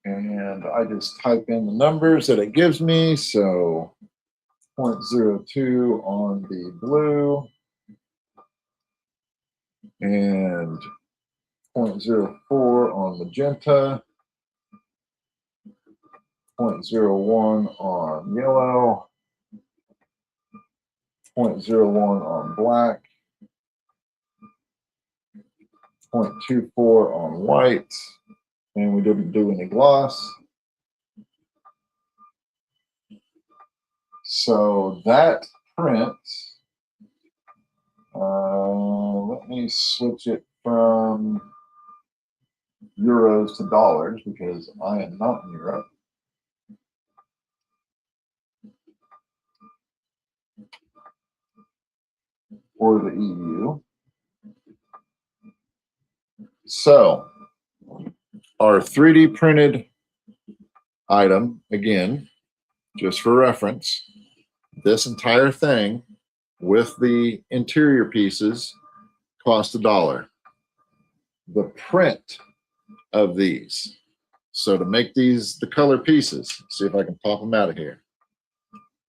And I just type in the numbers that it gives me. So 0.02 on the blue and 0.04 on magenta, 0.01 on yellow, 0.01 on black, 0.24 on white, and we didn't do any gloss. So that prints, let me switch it from euros to dollars because I am not in Europe. Or the EU. So our 3D printed item, again, just for reference, this entire thing with the interior pieces cost $1. The print of these, so to make these the color pieces, see if I can pop them out of here.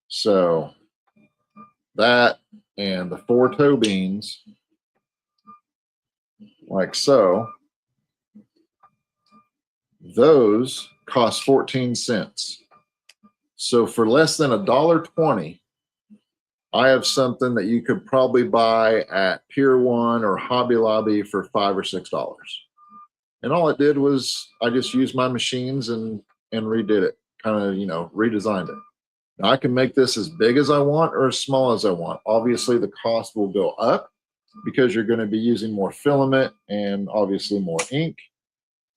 So that and the 4 toe beans, like so, those cost 14 cents. So for less than $1.20, I have something that you could probably buy at Pier 1 or Hobby Lobby for $5 or $6. And all it did was I just used my machines and redid it, kind of, you know, redesigned it. Now I can make this as big as I want or as small as I want. Obviously the cost will go up because you're going to be using more filament and obviously more ink.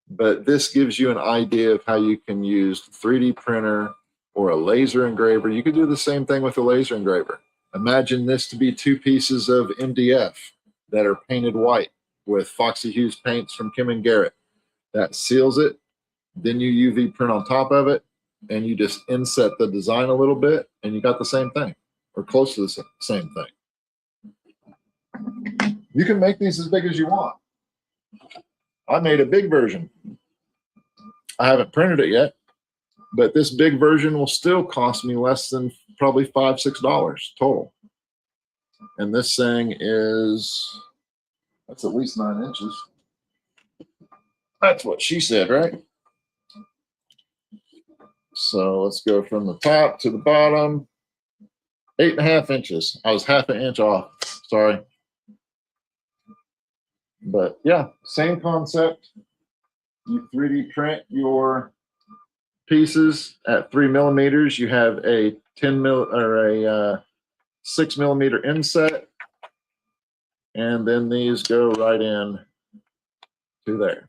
But this gives you an idea of how you can use 3D printer or a laser engraver. You could do the same thing with a laser engraver. Imagine this to be 2 pieces of MDF that are painted white with Foxy Hues paints from Kim and Garrett. That seals it. Then you UV print on top of it, and you just inset the design a little bit, and you got the same thing, or close to the same thing. You can make these as big as you want. I made a big version. I haven't printed it yet, but this big version will still cost me less than probably $5, $6 total. And this thing is, that's at least 9 inches. That's what she said, right? So let's go from the top to the bottom. 8.5 inches. I was half an inch off. Sorry. But yeah, same concept. You 3D print your pieces at 3 millimeters. You have a 10 mil or a 6 millimeter inset, and then these go right in to there.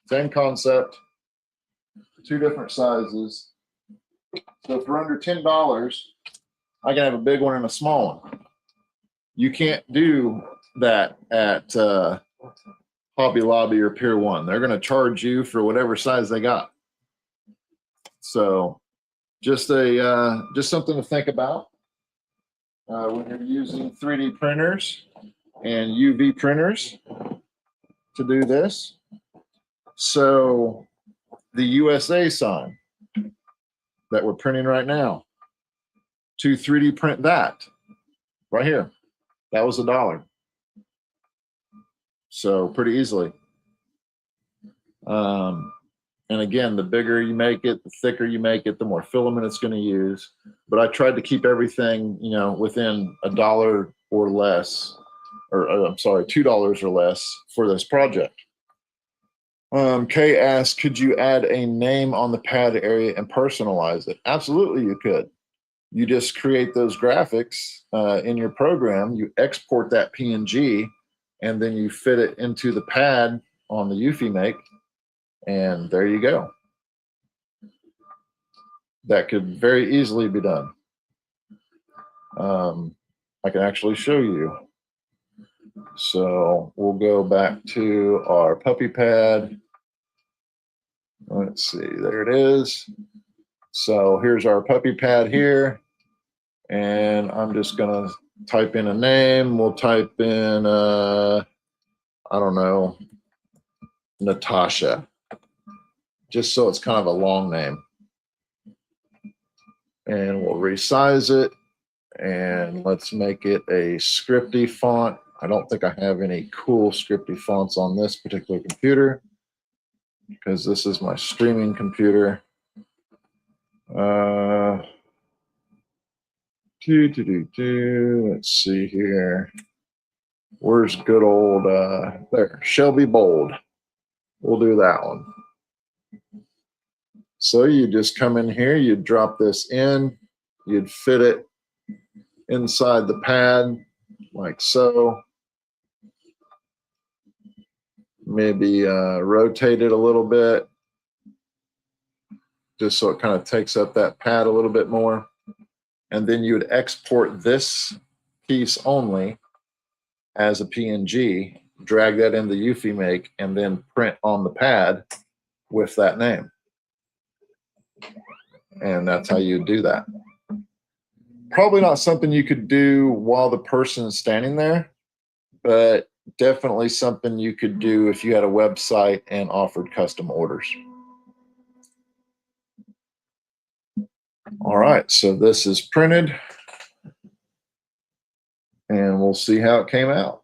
Same concept, 2 different sizes. So for under $10, I can have a big one and a small one. You can't do that at Hobby Lobby or Pier 1. They're going to charge you for whatever size they got. So just something to think about when you're using 3D printers and UV printers to do this. So the USA sign that we're printing right now, to 3D print that right here, that was $1. So pretty easily. And again, the bigger you make it, the thicker you make it, the more filament it's going to use. But I tried to keep everything, you know, within $1 or less, or I'm sorry, $2 or less for this project. Kay asked, could you add a name on the pad area and personalize it? Absolutely, you could. You just create those graphics in your program, you export that PNG, and then you fit it into the pad on the EufyMake, and there you go. That could very easily be done. I can actually show you. So we'll go back to our puppy pad. Let's see, there it is. So here's our puppy pad here. And I'm just going to type in a name. We'll type in, I don't know, Natasha, just so it's kind of a long name. And we'll resize it. And let's make it a scripty font. I don't think I have any cool scripty fonts on this particular computer because this is my streaming computer. Let's see here. Where's good old, there, Shelby Bold. We'll do that one. So you just come in here, you drop this in, you'd fit it inside the pad like so. Maybe rotate it a little bit just so it kind of takes up that pad a little bit more. And then you would export this piece only as a PNG, drag that into EufyMake, and then print on the pad with that name. And that's how you do that. Probably not something you could do while the person is standing there, but definitely something you could do if you had a website and offered custom orders. All right, so this is printed, and we'll see how it came out.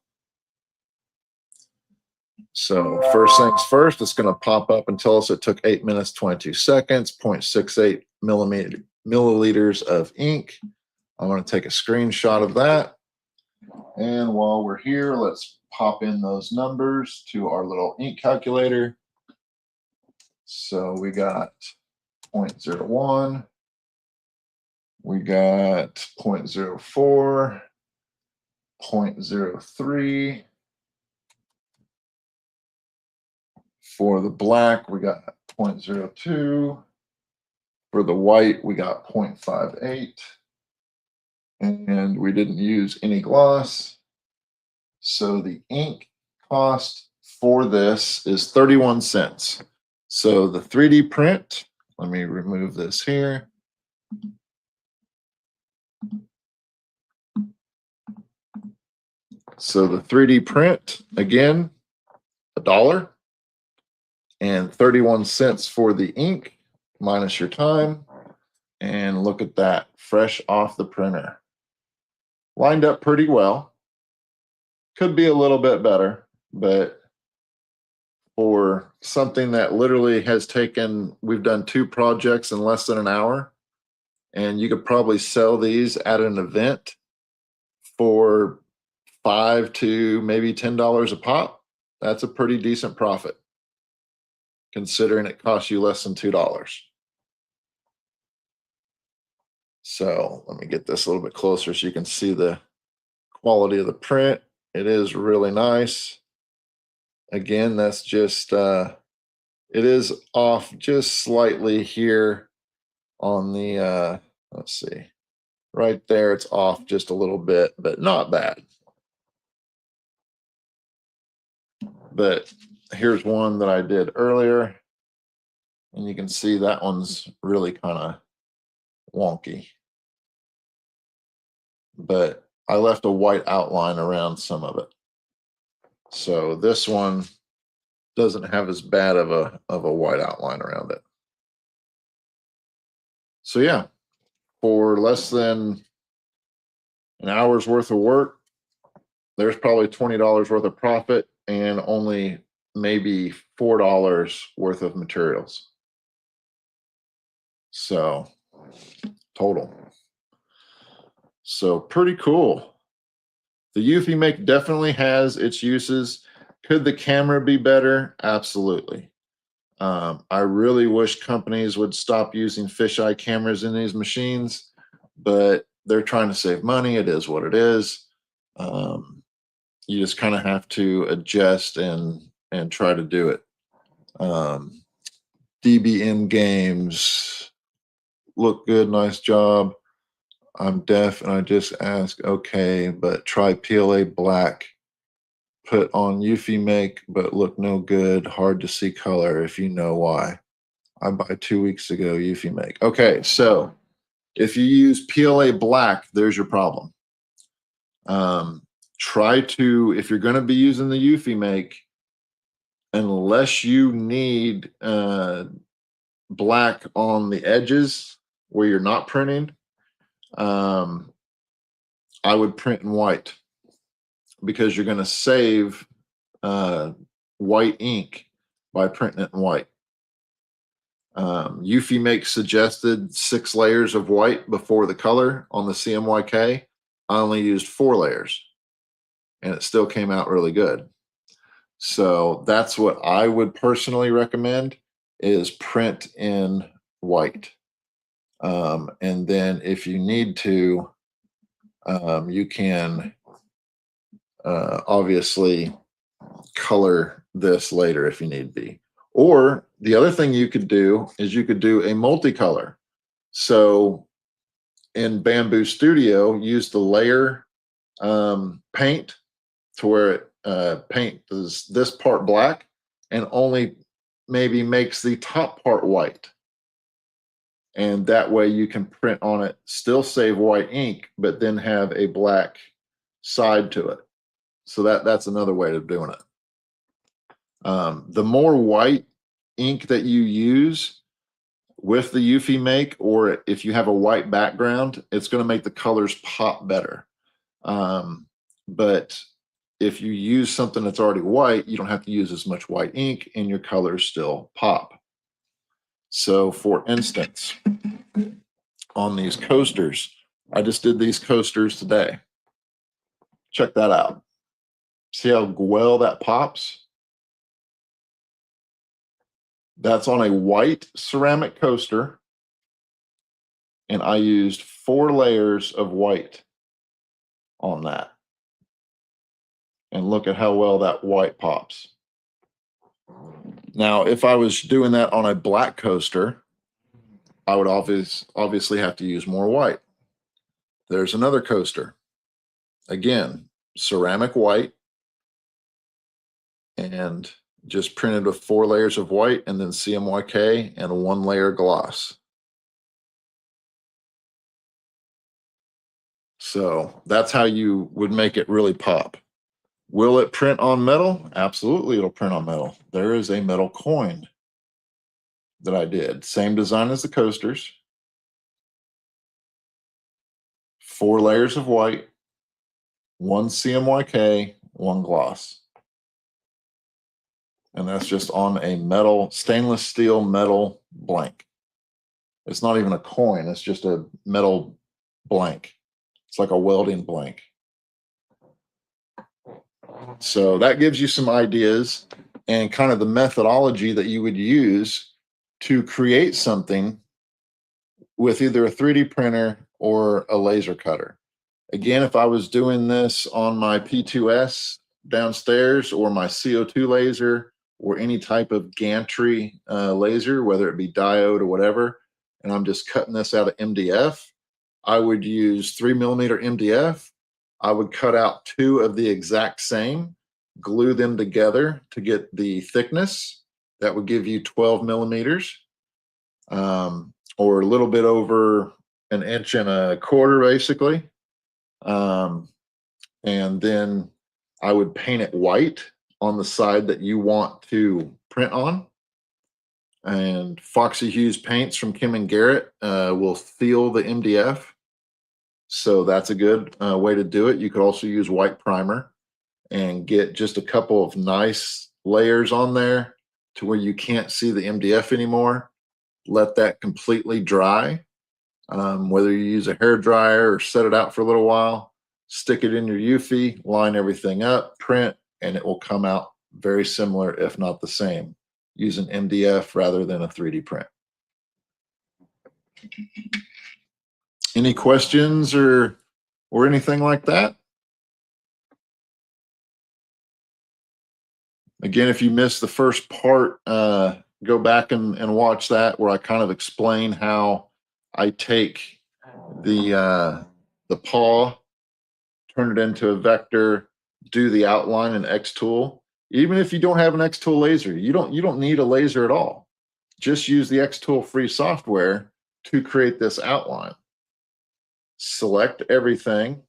So first things first, it's going to pop up and tell us it took 8 minutes, 22 seconds, 0.68 milliliters of ink. I'm going to take a screenshot of that. And while we're here, let's pop in those numbers to our little ink calculator. So we got 0.01, we got 0.04, 0.03. For the black, we got 0.02. For the white, we got 0.58. And we didn't use any gloss. So the ink cost for this is 31 cents. So the 3D print, let me remove this here. So the 3D print, again, $1 and 31 cents for the ink minus your time. And look at that, fresh off the printer. Lined up pretty well. Could be a little bit better, but for something that literally has taken, we've done 2 projects in less than an hour, and you could probably sell these at an event for $5 to maybe $10 a pop. That's a pretty decent profit, considering it costs you less than $2. So let me get this a little bit closer so you can see the quality of the print. It is really nice. Again, that's just, it is off just slightly here on the, let's see, right there, it's off just a little bit, but not bad. But here's one that I did earlier, and you can see that one's really kind of wonky. But I left a white outline around some of it. So this one doesn't have as bad of a white outline around it. So yeah, for less than an hour's worth of work, there's probably $20 worth of profit and only maybe $4 worth of materials. So total. So pretty cool. The EufyMake definitely has its uses. Could the camera be better? Absolutely. I really wish companies would stop using fisheye cameras in these machines, but they're trying to save money. It is what it is. You just kind of have to adjust and try to do it. DBM Games, look good, nice job. I'm deaf and I just ask, okay, but try PLA black. Put on EufyMake, but look no good, hard to see color if you know why. I buy 2 weeks ago, EufyMake. Okay, so if you use PLA black, there's your problem. Try to, if you're going to be using the EufyMake, unless you need black on the edges where you're not printing, I would print in white because you're going to save white ink by printing it in white. EufyMake suggested 6 layers of white before the color on the CMYK. I only used 4 layers and it still came out really good. So that's what I would personally recommend, is print in white. And then if you need to, you can obviously color this later if you need be. Or the other thing you could do is you could do a multicolor. So in Bambu Studio, use the layer paint to where it paints this part black and only maybe makes the top part white. And that way you can print on it, still save white ink, but then have a black side to it. So that's another way of doing it. The more white ink that you use with the EufyMake, or if you have a white background, it's going to make the colors pop better. But if you use something that's already white, you don't have to use as much white ink and your colors still pop. So for instance, on these coasters, I just did these coasters today. Check that out. See how well that pops? That's on a white ceramic coaster, and I used 4 layers of white on that. And look at how well that white pops. Now, if I was doing that on a black coaster, I would obviously have to use more white. There's another coaster. Again, ceramic white, and just printed with 4 layers of white and then CMYK and 1 layer gloss. So that's how you would make it really pop. Will it print on metal? Absolutely, it'll print on metal. There is a metal coin that I did. Same design as the coasters. 4 layers of white, 1 CMYK, 1 gloss. And that's just on a metal, stainless steel metal blank. It's not even a coin, it's just a metal blank. It's like a welding blank. So that gives you some ideas and kind of the methodology that you would use to create something with either a 3D printer or a laser cutter. Again, if I was doing this on my P2S downstairs or my CO2 laser or any type of gantry laser, whether it be diode or whatever, and I'm just cutting this out of MDF, I would use 3mm MDF. I would cut out 2 of the exact same, glue them together to get the thickness. That would give you 12mm, or a little bit over 1.25 inches, basically. And then I would paint it white on the side that you want to print on. And Foxy Hues paints from Kim and Garrett will seal the MDF. So that's a good way to do it. You could also use white primer and get just a couple of nice layers on there to where you can't see the MDF anymore. Let that completely dry. Whether you use a hair dryer or set it out for a little while, stick it in your Eufy, line everything up, print, and it will come out very similar, if not the same, using MDF rather than a 3D print. Any questions or anything like that? Again, if you missed the first part, go back and watch that, where I kind of explain how I take the paw, turn it into a vector, do the outline in xTool. Even if you don't have an xTool laser, you don't need a laser at all. just use the xTool free software to create this outline. Select everything,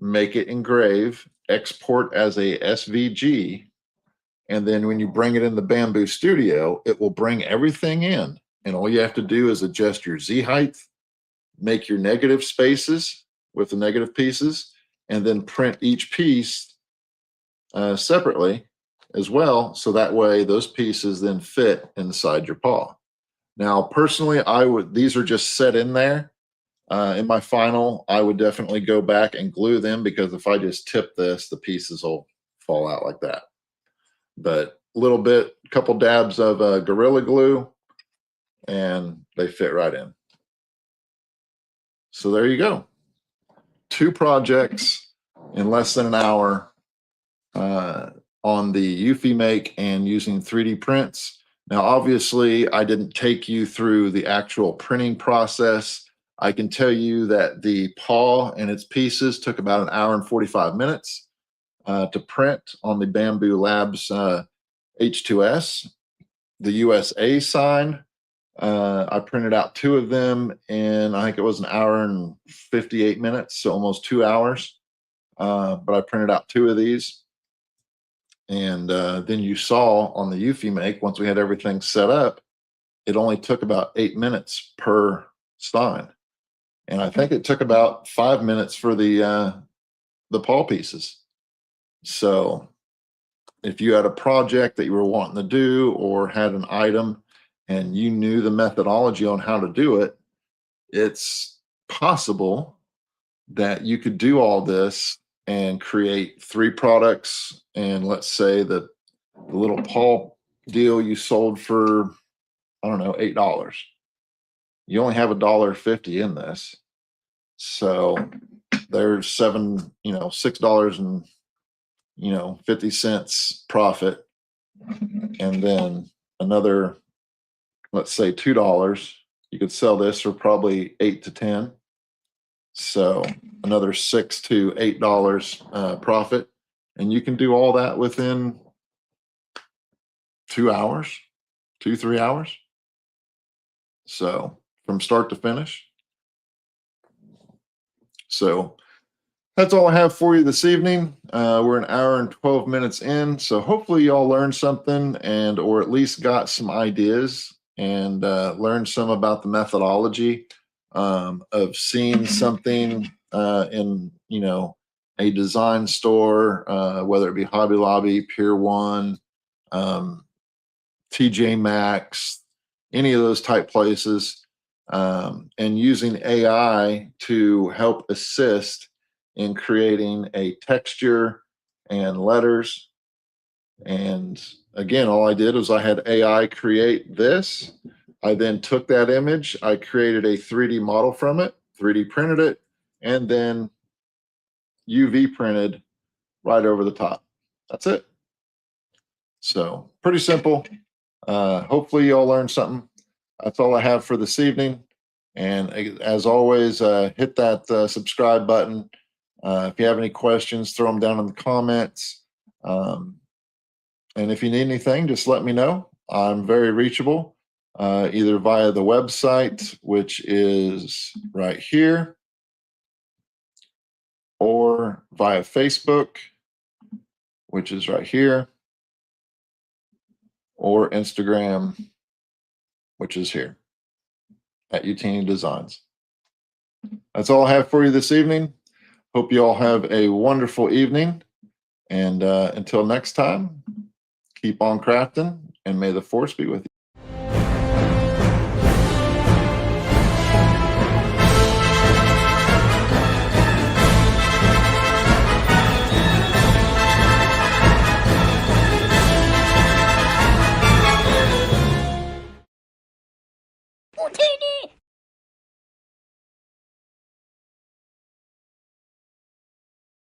make it engrave, export as a SVG, and then when you bring it in the Bambu Studio, it will bring everything in. And all you have to do is adjust your Z height, make your negative spaces with the negative pieces, and then print each piece separately as well. So that way those pieces then fit inside your paw. Now, personally, these are just set in there. In my final, I would definitely go back and glue them, because if I just tip this, the pieces will fall out like that. But a little bit, a couple dabs of Gorilla Glue, and they fit right in. So there you go. 2 projects in less than an hour on the EufyMake and using 3D prints. Now, obviously, I didn't take you through the actual printing process. I can tell you that the paw and its pieces took about 1 hour and 45 minutes to print on the Bambu Labs H2S. The USA sign, I printed out 2 of them in, I think it was 1 hour and 58 minutes, so almost 2 hours. But I printed out 2 of these. And then you saw on the EufyMake, once we had everything set up, it only took about 8 minutes per sign. And I think it took about 5 minutes for the paw pieces. So if you had a project that you were wanting to do, or had an item and you knew the methodology on how to do it, it's possible that you could do all this and create 3 products. And let's say that the little paw deal you sold for, I don't know, $8. You only have $1.50 in this. So there's $6.50 profit. And then another, let's say $2. You could sell this for probably 8 to 10. So another $6 to $8 profit. And you can do all that within 2 hours, 2-3 hours. So from start to finish. So that's all I have for you this evening. We're 1 hour and 12 minutes in. So hopefully y'all learned something, or at least got some ideas, and learned some about the methodology of seeing something in, a design store, whether it be Hobby Lobby, Pier 1, TJ Maxx, any of those type places, and using AI to help assist in creating a texture and letters. And again, all I did was I had AI create this. I then took that image, I created a 3D model from it, 3D printed it, and then UV printed right over the top. That's it. So pretty simple. Hopefully you all learned something. That's all I have for this evening. And as always, hit that subscribe button. If you have any questions, throw them down in the comments. And if you need anything, just let me know. I'm very reachable, either via the website, which is right here, or via Facebook, which is right here, or Instagram, which is here at Utinni Designs. That's all I have for you this evening. Hope you all have a wonderful evening. And until next time, keep on crafting, and may the force be with you.